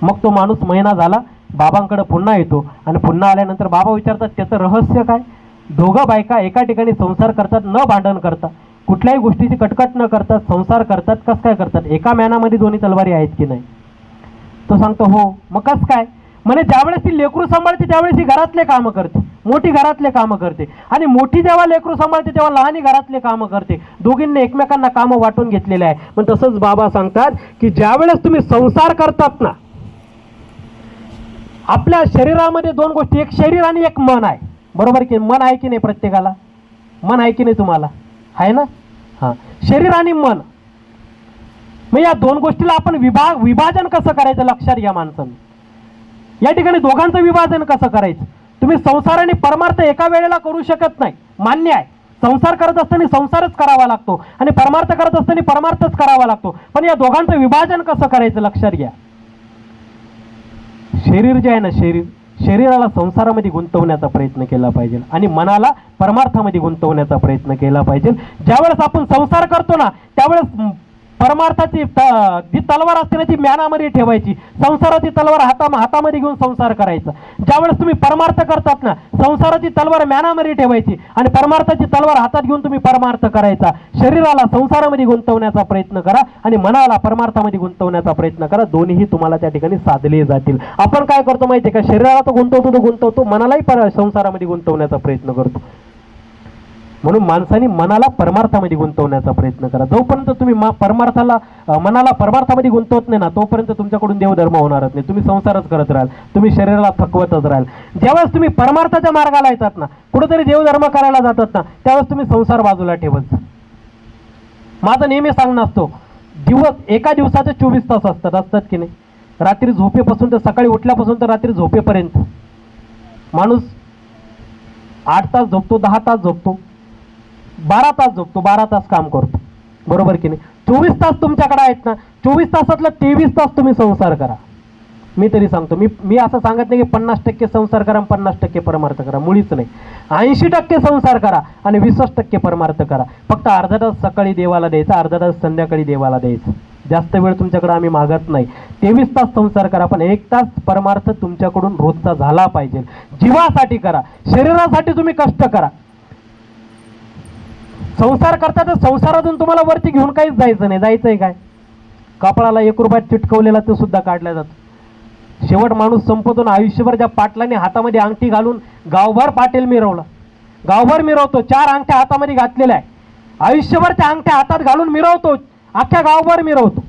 मग तो माणूस महिना झाला, बाबांकडे पुन्हा येतो, आणि पुन्हा आल्यानंतर बाबा विचारतात त्याचं रहस्य काय. दोघं बायका एका ठिकाणी संसार करतात, न भांडण करता, कुठल्याही गोष्टीची कटकट न करतात संसार करतात. कसं काय करतात, एका म्यानामध्ये दोन्ही तलवारी आहेत की नाही. तो सांगतो हो. मग कसं काय, म्हणे ज्यावेळेस ती लेकरू सांभाळते त्यावेळेस ती घरातले कामं करते, मोठी घरातले कामं करते, आणि मोठी जेव्हा लेकरू सांभाळते तेव्हा लहानी घरातले कामं करते. दोघींनी एकमेकांना कामं वाटून घेतलेले आहे. पण तसंच बाबा सांगतात की ज्यावेळेस तुम्ही संसार करतात ना, आपल्या शरीरामध्ये दोन गोष्टी, एक शरीर आणि एक मन आहे, बरोबर की. मन आहे की नाही प्रत्येकाला, मन आहे की नाही, तुम्हाला आहे ना. हां, शरीर आणि मन, मग या दोन गोष्टीला आपण विभाजन कसं करायचं लक्षात घ्या माणसानं. या ठिकाणी दोघांचं विभाजन कसं करायचं. तुम्ही संसार आणि परमार्थ एका वेळेला करू शकत नाही, मान्य आहे. संसार करत असताना संसारच करावा लागतो, आणि परमार्थ करत असताना परमार्थच करावा लागतो, पण या दोघांचं विभाजन कसं करायचं लक्षात घ्या. शरीर जे आहे ना, शरीराला संसारामध्ये गुंतवण्याचा प्रयत्न केला पाहिजे, आणि मनाला परमार्थामध्ये गुंतवण्याचा प्रयत्न केला पाहिजे. ज्यावेळेस आपण संसार करतो ना, त्यावेळेस परमार्थाची जी तलवार असते ना ती म्यानामध्ये ठेवायची, संसाराची तलवार हातामध्ये घेऊन संसार करायचा. ज्यावेळेस तुम्ही परमार्थ करतात ना, संसाराची तलवार म्यानामध्ये ठेवायची आणि परमार्थाची तलवार हातात घेऊन तुम्ही परमार्थ करायचा. शरीराला संसारामध्ये गुंतवण्याचा प्रयत्न करा आणि मनाला परमार्थामध्ये गुंतवण्याचा प्रयत्न करा, दोन्हीही तुम्हाला त्या ठिकाणी साधले जातील. आपण काय करतो माहिती आहे का, शरीराला तो गुंतवतो, मनालाही संसारामध्ये गुंतवण्याचा प्रयत्न करतो. म्हणून माणसाने मनाला परमार्थामध्ये गुंतवण्याचा प्रयत्न करा. जोपर्यंत तुम्ही मनाला परमार्थामध्ये गुंतवत नाही ना, तोपर्यंत तुमच्याकडून देवधर्म होणारच नाही, तुम्ही संसारच करत राहाल, तुम्ही शरीराला थकवतच राहाल. ज्यावेळेस तुम्ही परमार्थाच्या मार्गाला येतात ना, कुठेतरी देवधर्म करायला जातात ना, त्यावेळेस तुम्ही संसार बाजूला ठेवत जा. माझं नेहमी सांगणं असतो, एका दिवसाचे 24 तास असतात की नाही. रात्री झोपेपासून तर सकाळी उठल्यापासून तर रात्री झोपेपर्यंत माणूस 8 तास झोपतो, 10 तास झोपतो, 12 तास झोपतो, 12 तास काम करतो, बरोबर की नाही. 24 तास तुमच्याकडे आहेत ना, 24 तासातलं 23 तास तुम्ही संसार करा. मी तरी सांगतो, मी असं सांगत नाही की 50% संसार करा, 50% परमार्थ करा, मुळीच नाही. 80% संसार करा आणि 20% परमार्थ करा. फक्त अर्धा तास सकाळी देवाला द्यायचा, अर्धा तास संध्याकाळी देवाला द्यायचा. जास्त वेळ तुमच्याकडे आम्ही मागत नाही. 23 तास संसार करा, पण 1 तास परमार्थ तुमच्याकडून रोजचा झाला पाहिजे. जीवासाठी करा, शरीरासाठी तुम्ही कष्ट करा. संसार करता तर संसारातून तुम्हाला वरती घेऊन काहीच जायचं नाही. जायचंय काय, कपाळाला 1 रुपयात चिटकवलेला तो सुद्धा काढला जातो. शेवट माणूस संपतो ना, आयुष्यभर ज्या पाटलाने हातामध्ये अंगठी घालून गावभर पाटील मिरवला, गावभर मिरवतो, 4 अंगठ्या हातामध्ये घातलेल्या आहे, आयुष्यभर त्या अंगठ्या हातात घालून मिरवतो, अख्ख्या गावभर मिरवतो.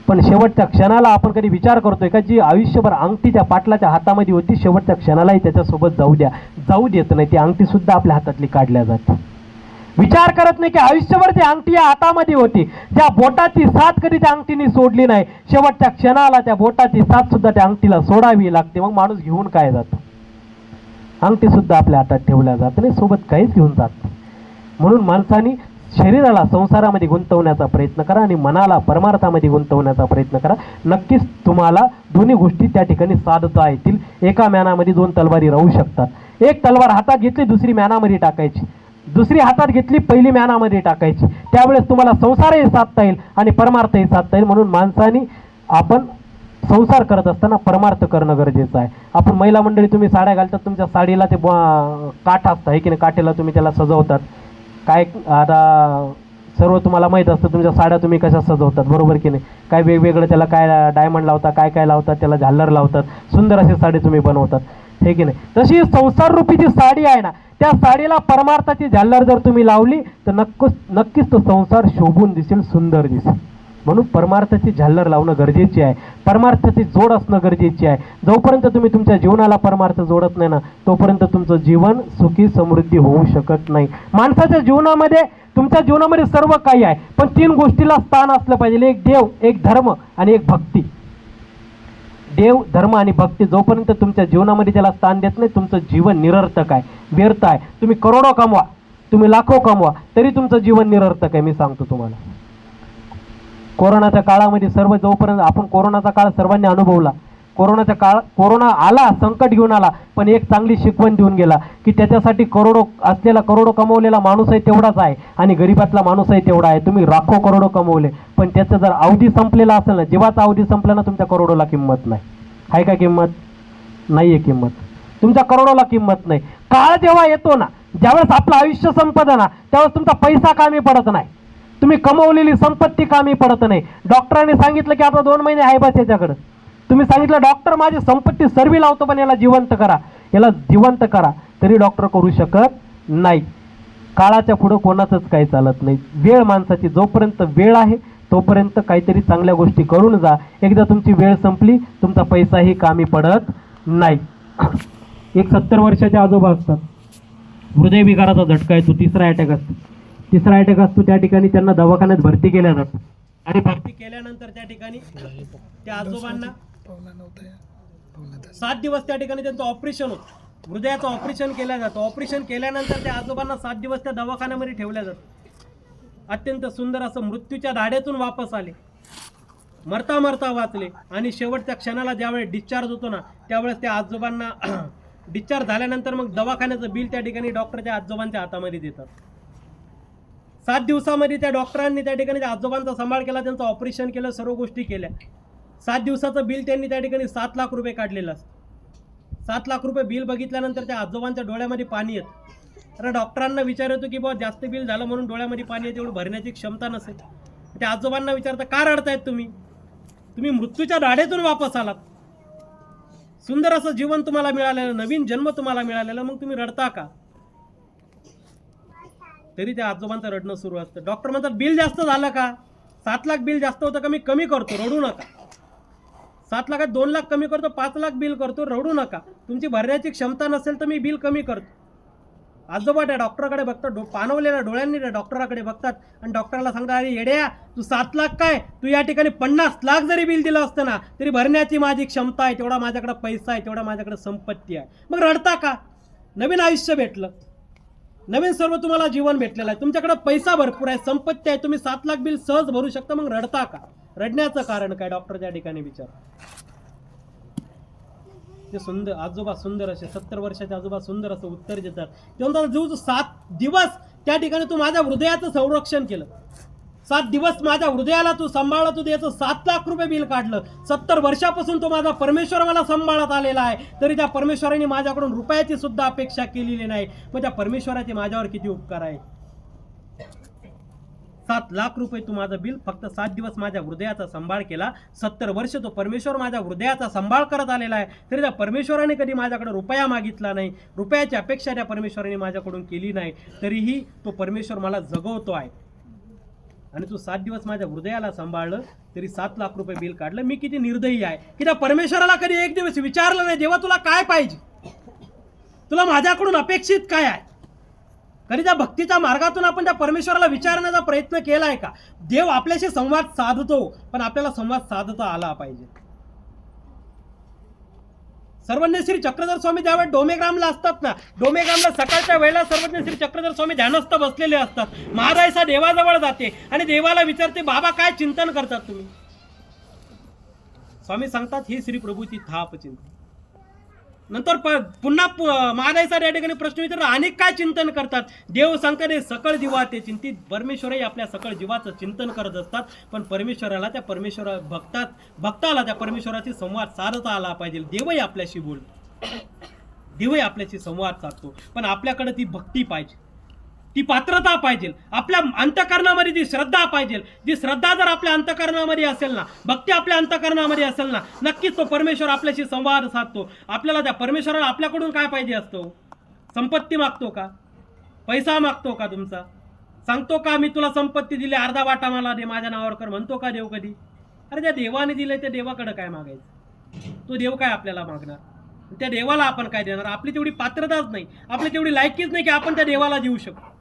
पण शेवटच्या क्षणाला आपण कधी विचार करतोय का, जी आयुष्यभर अंगठी त्या पाटलाच्या हातामध्ये होती, शेवटच्या क्षणालाही त्याच्यासोबत जाऊ देत नाही, ती अंगठी सुद्धा आपल्या हातातली काढल्या जाते. विचार करत नाही की आयुष्यभर ती अंगठी या हातामध्ये होती, ज्या बोटाची साथ कधी त्या अंगठीने सोडली नाही, शेवटच्या क्षणाला त्या बोटाची साथ सुद्धा त्या अंगठीला सोडावी लागते. मग माणूस घेऊन काय जातो, अंगठी सुद्धा आपल्या हातात ठेवल्या जात नाही, सोबत काहीच घेऊन जात नाही. म्हणून माणसाने शरीराला संसारामध्ये गुंतवण्याचा प्रयत्न करा आणि मनाला परमार्थामध्ये गुंतवण्याचा प्रयत्न करा. नक्कीच तुम्हाला दोन्ही गोष्टी त्या ठिकाणी साधता येतील. एका म्यानामध्ये दोन तलवारी राहू शकतात. एक तलवार हातात घेतली, दुसरी म्यानामध्ये टाकायची. दुसरी हातात घेतली, पहिली म्यानामध्ये टाकायची. त्यावेळेस तुम्हाला संसारही साधता येईल आणि परमार्थही साधता येईल. म्हणून माणसाने आपण संसार करत असताना परमार्थ करणं गरजेचं आहे. आपण महिला मंडळी तुम्ही साड्या घालतात, तुमच्या साडीला ते काठ असतं आहे की नाही, काठेला तुम्ही त्याला सजवतात. काय आता सर्व तुम्हाला माहीत असतं तुमच्या साड्या तुम्ही कशा सजवतात, बरोबर की नाही. काय वेगवेगळं त्याला काय डायमंड लावतात, काय काय लावतात, त्याला झालर लावतात, सुंदर अशी साडी तुम्ही बनवतात, हे की नाही. तशी संसार रूपी जी साडी आहे ना, त्या साडीला परमार्थाची झालर जर तुम्ही लावली तर नक्कीच तो संसार शोभून दिसेल, सुंदर दिसेल. म्हणून परमार्थाची झालर लावणं गरजेची आहे. परमार्थाची जोड असणं गरजेची आहे. जोपर्यंत तुम्ही तुमच्या जीवनाला परमार्थ जोडत नाही ना, तोपर्यंत तुमचं जीवन सुखी समृद्धी होऊ शकत नाही. माणसाच्या जीवनामध्ये, तुमच्या जीवनामध्ये सर्व काही आहे, पण 3 गोष्टीला स्थान असलं पाहिजे. एक देव, एक धर्म आणि एक भक्ती. देव, धर्म आणि भक्ती जोपर्यंत तुमच्या जीवनामध्ये त्याला स्थान देत नाही, तुमचं जीवन निरर्थक आहे, व्यर्थ आहे. तुम्ही करोडो कमवा, तुम्ही लाखो कमवा, तरी तुमचं जीवन निरर्थक आहे. मी सांगतो तुम्हाला, कोरोनाच्या काळामध्ये जोपर्यंत आपण कोरोनाचा काळ सर्वांनी अनुभवला. कोरोना आला, संकट घेऊन आला, पण एक चांगली शिकवण देऊन गेला की त्याच्यासाठी करोडो कमवलेला माणूसही तेवढाच आहे आणि गरीबातला माणूसही तेवढा आहे. तुम्ही लाखो करोडो कमवले, पण त्याचं जर अवधी संपलेला असेल ना, जीवाचा अवधी संपला ना, तुमच्या करोडोला किंमत नाही. आहे का किंमत? नाही आहे किंमत. तुमच्या करोडोला किंमत नाही. काळ जेव्हा येतो ना, ज्यावेळेस आपलं आयुष्य संपतं ना, त्यावेळेस तुमचा पैसा कामी पडत नाही, तुम्ही कमवलेली संपत्ती कामी पडत नाही. डॉक्टरांनी सांगितलं की आता 2 महिने आहे बस याच्याकडं. तुम्ही सांगितलं डॉक्टर माझी संपत्ती सर्व लावतो, पण याला जिवंत करा, तरी डॉक्टर करू शकत नाही. काळाच्या पुढं कोणाचंच काही चालत नाही. वेळ माणसाची, जोपर्यंत वेळ आहे तोपर्यंत काहीतरी चांगल्या गोष्टी करून जा. एकदा तुमची वेळ संपली, तुमचा पैसाही कामी पडत नाही. एक 70 वर्षाचे आजोबा असतात, हृदयविकाराचा झटका येतो, तिसरा अटॅक असतो. त्या ठिकाणी त्यांना दवाखान्यात भरती केल्या जातं आणि भरती केल्यानंतर त्या ठिकाणी त्या आजोबांना 7 दिवस त्या ठिकाणी त्यांचं ऑपरेशन होतं, हृदयाचं ऑपरेशन केलं जातं. ऑपरेशन केल्यानंतर त्या आजोबांना 7 दिवस त्या दवाखान्यामध्ये ठेवल्या जातं. अत्यंत सुंदर असं मृत्यूच्या दाढेतून वापस आले, मरता वाचले. आणि शेवटच्या क्षणाला ज्यावेळेस डिस्चार्ज होतो ना, त्यावेळेस त्या आजोबांना डिस्चार्ज झाल्यानंतर मग दवाखान्याचं बिल त्या ठिकाणी डॉक्टरच्या आजोबांच्या हातामध्ये देतात. 7 दिवसामध्ये त्या डॉक्टरांनी त्या ठिकाणी त्या आजोबांचा सांभाळ केला, त्यांचं ऑपरेशन केलं, सर्व गोष्टी केल्या. 7 दिवसाचं बिल त्यांनी त्या ठिकाणी 7 लाख रुपये काढलेलं असतं. 7 लाख रुपये बिल बघितल्यानंतर त्या आजोबांच्या डोळ्यामध्ये पाणी येतं. तर डॉक्टरांना विचारतो की बाबा जास्त बिल झालं म्हणून डोळ्यामध्ये पाणी येते, एवढं भरण्याची क्षमता नसेल. त्या आजोबांना विचारता का रडतायत तुम्ही मृत्यूच्या दाढेतून वापस आलात, सुंदर असं जीवन तुम्हाला मिळालेलं, नवीन जन्म तुम्हाला मिळालेला, मग तुम्ही रडता का? तरी त्या आजोबांचं रडणं सुरू असतं. डॉक्टर म्हणतात बिल जास्त झालं का? 7 लाख बिल जास्त होतं का? मी कमी करतो, रडू नका. 7 लाखात 2 लाख कमी करतो, 5 लाख बिल करतो, रडू नका. तुमची भरण्याची क्षमता नसेल तर मी बिल कमी करतो. आजोबा त्या डॉक्टरकडे बघतात, पाणवलेल्या डोळ्यांनी त्या डॉक्टराकडे बघतात आणि डॉक्टरला सांगतात, अरे येड्या, तू 7 लाख काय, तू या ठिकाणी 50 लाख जरी बिल दिलं असतं ना, तरी भरण्याची माझी क्षमता आहे, तेवढा माझ्याकडे पैसा आहे, तेवढा माझ्याकडे संपत्ती आहे. मग रडता का? नवीन आयुष्य भेटलं, नवीन सर्व तुम्हाला जीवन भेटलेलं आहे, तुमच्याकडे पैसा भरपूर आहे, संपत्ती आहे, तुम्ही 7 लाख बिल सहज भरू शकता, मग रडता का? रडण्याचं कारण काय? डॉक्टर त्या ठिकाणी विचार. ते सुंदर आजोबा, सुंदर असे 70 वर्षाचे आजोबा सुंदर असं उत्तर देतात. ते म्हणतात, जो 7 दिवस त्या ठिकाणी तू माझ्या हृदयाचं संरक्षण केलं, 7 दिवस माझ्या हृदयाला तू सांभाळलं, तू त्याचं 7 लाख रुपये बिल काढलं. 70 वर्षापासून तो माझा परमेश्वर मला सांभाळत आलेला आहे, तरी त्या परमेश्वराने माझ्याकडून रुपयाची सुद्धा अपेक्षा केलेली नाही. मग त्या परमेश्वराचे माझ्यावर किती उपकार आहे? 7 लाख रुपये तू माझं बिल, फक्त 7 दिवस माझ्या हृदयाचा सांभाळ केला. 70 वर्ष तो परमेश्वर माझ्या हृदयाचा सांभाळ करत आलेला आहे, तरी त्या परमेश्वराने कधी माझ्याकडे रुपया मागितला नाही, रुपयाची अपेक्षा त्या परमेश्वराने माझ्याकडून केली नाही. तरीही तो परमेश्वर मला जगवतो आहे. आणि तू 7 दिवस माझ्या हृदयाला सांभाळलं, तरी 7 लाख रुपये बिल काढलं. मी किती निर्दयी आहे की त्या परमेश्वराला कधी एक दिवस विचारलं नाही, देवा तुला काय पाहिजे, तुला माझ्याकडून अपेक्षित काय आहे? कधी त्या भक्तीच्या मार्गातून आपण त्या परमेश्वराला विचारण्याचा प्रयत्न केलाय का? देव आपल्याशी संवाद साधतो, पण आपल्याला संवाद साधता आला पाहिजे. सर्वज्ञ श्री चक्रधर स्वामी ज्यावेळेस डोमेग्रामला असतात ना, डोमेग्रामला सकाळच्या वेळेला सर्वज्ञ श्री चक्रधर स्वामी ध्यानस्थ बसलेले असतात. महाराजा देवाजवळ जाते आणि देवाला विचारते, बाबा काय चिंतन करतात तुम्ही? स्वामी सांगतात, ही श्री प्रभूची थाप चिंतन. नंतर पुन्हा महाराजा या ठिकाणी प्रश्न विचारला, अनेक काय चिंतन करतात? देव सांगतात, सकळ जीवा ते चिंतित. परमेश्वरही आपल्या सकळ जीवाचं चिंतन करत असतात, पण परमेश्वराला भक्ताला त्या परमेश्वराशी संवाद साधता आला पाहिजे. देवही आपल्याशी बोलतो, देवही आपल्याशी संवाद साधतो, पण आपल्याकडे ती भक्ती पाहिजे, ती पात्रता पाहिजे, आपल्या अंतःकरणामध्ये ती श्रद्धा पाहिजे. जी श्रद्धा जर आपल्या अंतःकरणामध्ये असेल ना, भक्ती आपल्या अंतःकरणामध्ये असेल ना, नक्कीच तो परमेश्वर आपल्याशी संवाद साधतो. आपल्याला त्या परमेश्वराला आपल्याकडून काय पाहिजे असतो? संपत्ती मागतो का? पैसा मागतो का तुमचा? सांगतो का मी तुला संपत्ती दिली, अर्धा वाटा मला दे, माझ्या नावावर कर, म्हणतो का देव कधी? अरे त्या देवाने दिलंय, त्या देवाकडे काय मागायचं? तो देव काय आपल्याला मागणार? त्या देवाला आपण काय देणार? आपली तेवढी पात्रताच नाही, आपली तेवढी लायकीच नाही की आपण त्या देवाला देऊ शकतो.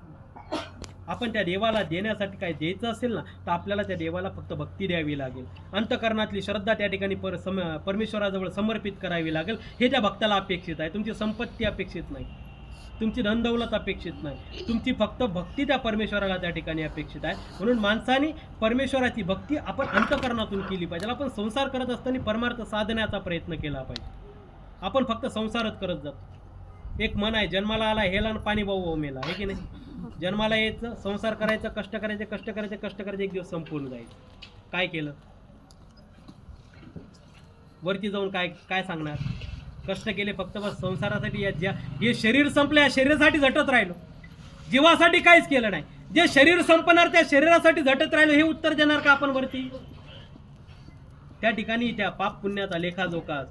आपण त्या देवाला देण्यासाठी काय द्यायचं असेल ना, तर आपल्याला त्या देवाला फक्त भक्ती द्यावी लागेल, अंतःकरणातली श्रद्धा त्या ठिकाणी परमेश्वराजवळ समर्पित करावी लागेल. हे त्या भक्ताला अपेक्षित आहे. तुमची संपत्ती अपेक्षित नाही, तुमची धनदौलत अपेक्षित नाही, तुमची फक्त भक्ती त्या परमेश्वराला त्या ठिकाणी अपेक्षित आहे. म्हणून माणसाने परमेश्वराची भक्ती आपण अंतःकरणातून केली पाहिजे. आपण संसार करत असताना परमार्थ साधण्याचा प्रयत्न केला पाहिजे. आपण फक्त संसारच करत जातो. एक मन आहे, जन्माला आला हेला पाणी वाहू मेला, आहे की नाही? जन्माला यायचं, संसार करायचं, कष्ट करायचे, एक दिवस संपून जायचं. काय केलं? वरती जाऊन काय सांगणार? कष्ट केले फक्त बस संसारासाठी. हे शरीर संपलं, या शरीरासाठी झटत राहिलो, जीवासाठी काहीच केलं नाही. जे शरीर संपणार त्या शरीरासाठी झटत राहिलो, हे उत्तर देणार का आपण वरती? त्या ठिकाणी त्या पाप पुण्याचा लेखाजोखास,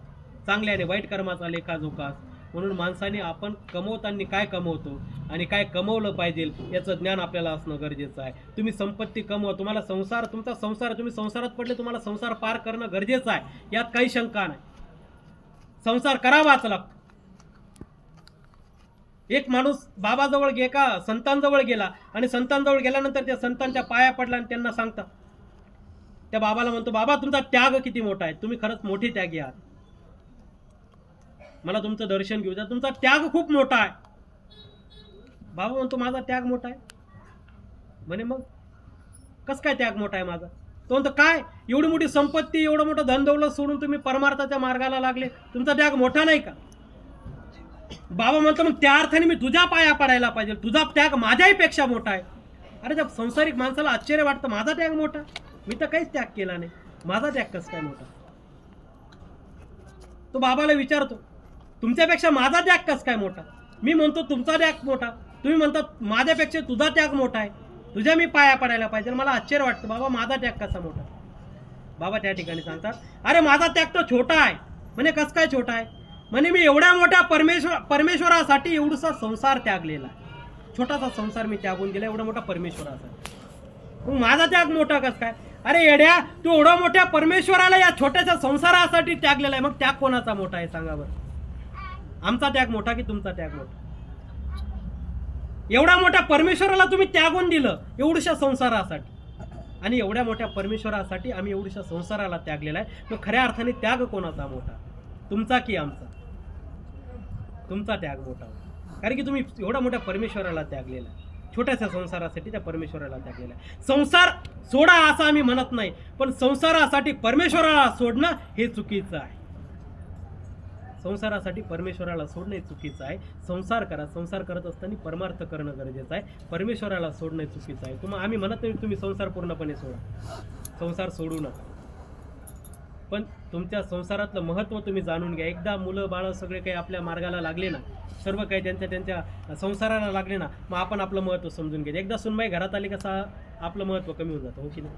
चांगल्या आणि वाईट कर्माचा लेखाजोखास. म्हणून माणसाने आपण कमवताना काय कमवतो आणि काय कमवलं पाहिजे याचं ज्ञान आपल्याला असणं गरजेचं आहे. तुम्ही संपत्ती कमवा, तुम्हाला तुमचा संसार, तुम्ही संसारात पडले, तुम्हाला संसार पार करणं गरजेचं आहे, यात काही शंका नाही. संसार करावाच लागतो. एक माणूस बाबाजवळ एका संतांजवळ गेला आणि संतांजवळ गेल्यानंतर त्या संतांच्या पाया पडला आणि त्यांना सांगता, त्या बाबाला म्हणतो, बाबा तुमचा त्याग किती मोठा आहे, तुम्ही खरंच मोठे त्यागी आहात, मला तुमचं दर्शन घेऊ द्या, तुमचा त्याग खूप मोठा आहे. बाबा म्हणतो, माझा त्याग मोठा आहे? म्हणे मग कस काय त्याग मोठा आहे माझा? तो म्हणतो, काय एवढी मोठी संपत्ती, एवढं मोठं धनदौलत सोडून तुम्ही परमार्थाच्या मार्गाला लागले, तुमचा त्याग मोठा नाही का? बाबा म्हणतो, मग त्या अर्थाने मी तुझ्या पाया पडायला पाहिजे, तुझा त्याग माझ्याही पेक्षा मोठा आहे. अरे त्या संसारिक माणसाला आश्चर्य वाटतं, माझा त्याग मोठा? मी तर काहीच त्याग केला नाही, माझा त्याग कसं काय मोठा? तो बाबाला विचारतो, तुमच्यापेक्षा माझा त्याग कस काय मोठा? मी म्हणतो तुमचा त्याग मोठा, तुम्ही म्हणता माझ्यापेक्षा तुझा त्याग मोठा आहे, तुझ्या मी पाया पडायला पाहिजे. मला आश्चर्य वाटतं, बाबा माझा त्याग कसा मोठा? बाबा त्या ठिकाणी सांगतात, अरे माझा त्याग तो छोटा आहे. म्हणे कस काय छोटा आहे? म्हणे मी एवढ्या मोठ्या परमेश्वरासाठी एवढसा संसार त्यागलेला, छोटासा संसार मी त्यागून गेला एवढा मोठा परमेश्वरासाठी. मग माझा त्याग मोठा कस काय? अरे येड्या, तू एवढा मोठ्या परमेश्वराला या छोट्याशा संसारासाठी त्यागलेला आहे, मग त्याग कोणाचा मोठा आहे सांगा बरं? आमचा त्याग मोठा की तुमचा त्याग मोठा? एवढ्या मोठ्या परमेश्वराला तुम्ही त्यागून दिलं एवढ्याशा संसारासाठी, आणि एवढ्या मोठ्या परमेश्वरासाठी आम्ही एवढ्याशा संसाराला त्यागलेला आहे. मग खऱ्या अर्थाने त्याग कोणाचा मोठा, तुमचा की आमचा? तुमचा त्याग मोठा, कारण की तुम्ही एवढ्या मोठ्या परमेश्वराला त्यागलेला आहे, छोट्याशा संसारासाठी त्या परमेश्वराला त्यागलेला आहे. संसार सोडा असं आम्ही म्हणत नाही, पण संसारासाठी परमेश्वराला सोडणं हे चुकीचं आहे. संसारासाठी परमेश्वराला सोडणं हे चुकीचं आहे. संसार करा, संसार करत असताना परमार्थ करणं गरजेचं आहे, परमेश्वराला सोडणं चुकीचं आहे. आम्ही म्हणत नाही तुम्ही संसार पूर्णपणे सोडा, संसार सोडू नका, पण तुमच्या संसारातलं महत्त्व तुम्ही जाणून घ्या. एकदा मुलं बाळ सगळे काही आपल्या मार्गाला लागले ना, सर्व काही त्यांच्या संसाराला लागले ना, मग आपण आपलं महत्त्व समजून घ्यायचं. एकदा सुनबाई घरात आली कसं आपलं महत्त्व कमी होऊन जातं, हो की नाही?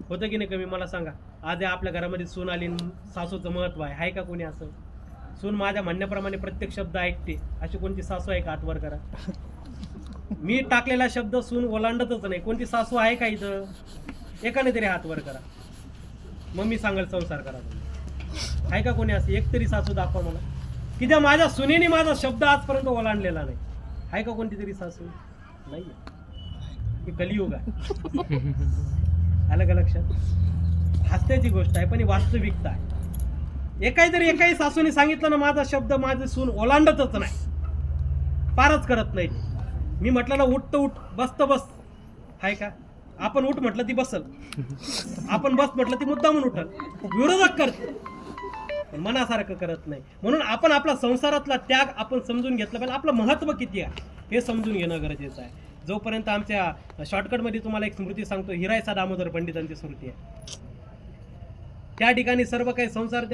होतं की नाही कमी? मला सांगा, आज आपल्या घरामध्ये सून आली, सासूचं महत्त्व आहे का कोणी? असं सून माझ्या म्हणण्याप्रमाणे प्रत्येक शब्द ऐकते अशी कोणती सासू आहे का? हात वर करा. मी टाकलेला शब्द सून ओलांडतच नाही. कोणती सासू आहे का इथं? एकाने तरी हात वर करा, मग मी सांगाल संसार करा. आहे का कोणी असं? एक तरी सासू दाखवा मला की ज्या माझ्या सुनेने माझा शब्द आजपर्यंत ओलांडलेला नाही. आहे का कोणती तरी सासू? नाही. हे कलियुग आहे. आलं का लक्षात? हास्याची गोष्ट आहे, पण ही वास्तविकता आहे. एकाही सासूने सांगितलं ना माझा शब्द माझी सून ओलांडतच नाही, पारच करत नाही. मी म्हटलं ना उठ तर उठ, बस तर बस, हाय का? आपण उठ म्हटलं ती बसल, आपण बस म्हटलं ती मुद्दामून उठल, विरोधक करते, पण मनासारखं करत नाही. म्हणून आपण आपला संसारातला त्याग आपण समजून घेतला पाहिजे. आपलं महत्व किती आहे हे समजून घेणं गरजेचं आहे. जोपर्यंत आमच्या शॉर्टकटमध्ये तुम्हाला एक स्मृती सांगतो, हिरायसा दामोदर पंडितांची स्मृती आहे. त्या ठिकाणी सर्व काही संसार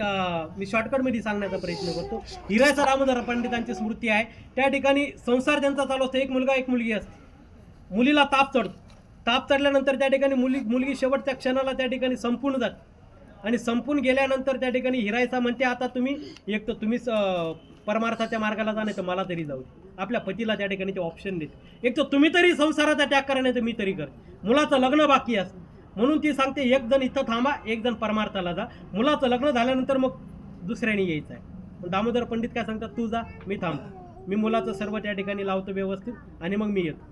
मी शॉर्टकटमध्ये सांगण्याचा प्रयत्न करतो. हिरायसा दामोदर पंडितांची स्मृती आहे. त्या ठिकाणी संसार ज्यांचा चालू असतो, एक मुलगा एक मुलगी असते. मुलीला ताप चढतो, ताप चढल्यानंतर त्या ठिकाणी मुलगी शेवटच्या क्षणाला त्या ठिकाणी संपून जाते. आणि संपून गेल्यानंतर त्या ठिकाणी हिरायसा म्हणते आता तुम्ही एक तर तुम्हीच परमार्थाच्या मार्गाला जा, नाही तर मला तरी जाऊ. आपल्या पतीला त्या ठिकाणी ते ऑप्शन देते, एक तर तुम्ही तरी संसाराचा त्याग करा, नाही तर मी तरी कर. मुलाचं लग्न बाकी असतं म्हणून ती सांगते एक जण इथं थांबा, एक जण परमार्थाला जा. मुलाचं लग्न झाल्यानंतर मग दुसऱ्याने यायचं आहे. दामोदर पंडित काय सांगतात, तू जा, मी थांबतो, मी मुलाचं सर्व त्या ठिकाणी लावतो व्यवस्थित आणि मग मी येतो.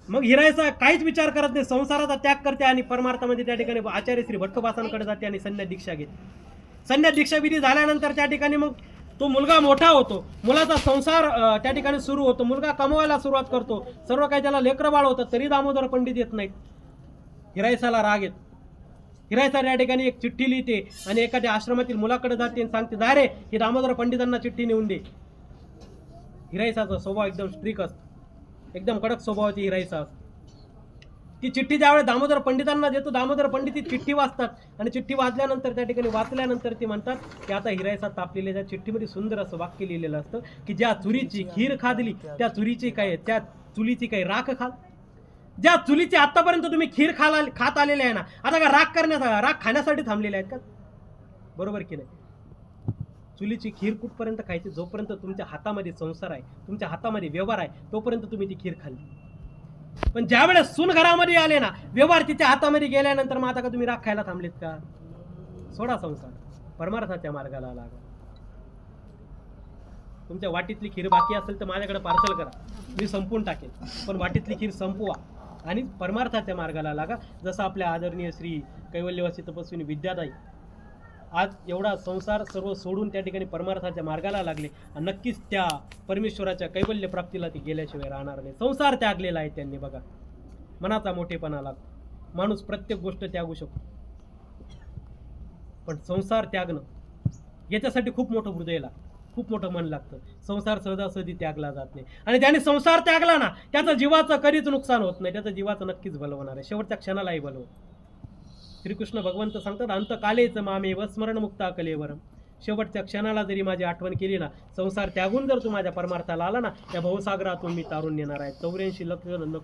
मग हिरायसा काहीच विचार करत नाही, संसाराचा त्याग करते आणि परमार्थामध्ये त्या ठिकाणी आचार्य श्री भट्टोबासांकडे जाते आणि संन्यास दीक्षा घेते. संन्यास दीक्षा विधी झाल्यानंतर त्या ठिकाणी मग तो मुलगा मोठा होतो, मुलाचा संसार त्या ठिकाणी सुरू होतो, मुलगा कमवायला सुरुवात करतो, सर्व काही त्याला लेकरं बाळ होतं, तरी दामोदर पंडित येत नाहीत. हिरायसाला राग येतो. हिरायसा त्या ठिकाणी एक चिठ्ठी लिहिते आणि एखाद्या आश्रमातील मुलाकडे जाते आणि सांगते, जा रे ही दामोदर पंडितांना चिठ्ठी नेऊन दे. हिरायसाचा स्वभाव एकदम स्ट्रिक असतो, एकदम कडक स्वभावाची हिरायसा असतो. ती चिठ्ठी ज्यावेळेस दामोदर पंडितांना देतो, दामोदर पंडित ती चिठ्ठी वाचतात आणि चिठ्ठी वाचल्यानंतर त्या ठिकाणी वाचल्यानंतर ते म्हणतात की आता हिरायसा तापलेली. त्या चिठ्ठीमध्ये सुंदर असं वाक्य लिहिलेलं असतं की ज्या चुरीची खीर खादली त्या चुलीची काही राख खाल. ज्या चुलीची आतापर्यंत तुम्ही खीर खात आलेले आहे ना, आता का राख खाण्यासाठी थांबलेले आहेत का? बरोबर की नाही? चुलीची खीर कुठपर्यंत खायची, जोपर्यंत तुमच्या हातामध्ये संसार आहे, तुमच्या हातामध्ये व्यवहार आहे, तोपर्यंत तुम्ही ती खीर खाल्ली. पण ज्या वेळेस सून घरामध्ये आले ना, व्यवहार तिच्या हातामध्ये गेल्यानंतर मग आता का तुम्ही राख खायला थांबलेत का? सोडा संसार, परमार्थाच्या मार्गाला लागा. तुमच्या वाटीतली खीर बाकी असेल तर माझ्याकडे पार्सल करा, मी संपून टाकेन, पण वाटीतली खीर संपवा आणि परमार्थाच्या मार्गाला लागा. जसं आपल्या आदरणीय श्री कैवल्यवासी तपस्विनी विद्याताई आज एवढा संसार सर्व सोडून त्या ठिकाणी परमार्थाच्या मार्गाला लागले आणि नक्कीच त्या परमेश्वराच्या कैवल्य प्राप्तीला ती गेल्याशिवाय राहणार नाही. संसार त्यागलेला आहे त्यांनी. बघा, मनाचा मोठेपणा लागतो. माणूस प्रत्येक गोष्ट त्यागू शकतो, पण संसार त्यागणं याच्यासाठी खूप मोठं हृदय लागतं, खूप मोठं मन लागतं. संसार सहजासहजी त्यागला जात नाही आणि त्याने संसार त्यागला ना, त्याचं जीवाचं कधीच नुकसान होत नाही, त्याचं जीवाचं नक्कीच भलं होणार आहे, शेवटच्या क्षणालाही भलं होतं. श्रीकृष्ण भगवंत सांगतात, अंतकालेच मामेव स्मरणमुक्ता कलेवरम. शेवटच्या क्षणाला जरी माझी आठवण केली ना, संसार त्यागून जर तू माझ्या परमार्थाला आला ना, त्या भवसागरातून मी तारून नेणार आहे. 84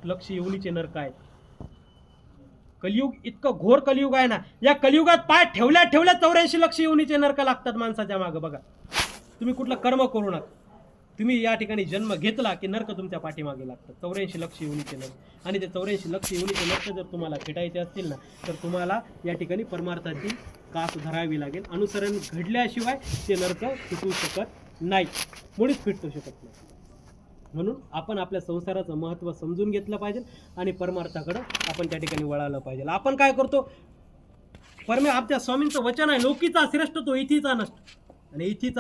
लक्ष योनीचे नरक आहेत. कलियुग इतकं घोर कलियुग आहे ना, या कलियुगात पाय ठेवल्या 84 लक्ष योनीचे नरक लागतात माणसाच्या मागं. बघा, तुम्ही कुठलं कर्म करू नका, तुम्ही या ठिकाणी जन्म घेतला की नरक तुमच्या पाठीमागे लागतात. 84 लक्ष योनीचे नरक. आणि ते 84 लक्ष योनीचे नरक जर तुम्हाला फिटायचे असतील ना, तर तुम्हाला या ठिकाणी परमार्थाची कास धरावी लागेल. अनुसरण घडल्याशिवाय ते नरक फिटू शकत नाही, मुळीच फिटू शकत नाही. म्हणून आपण आपल्या संसाराचं महत्त्व समजून घेतलं पाहिजे आणि परमार्थाकडं आपण त्या ठिकाणी वळालं पाहिजे. आपण काय करतो, आमच्या स्वामींचं वचन आहे, लोकीचा श्रेष्ठ तो इथीचा नष्ट, आणि इथीचा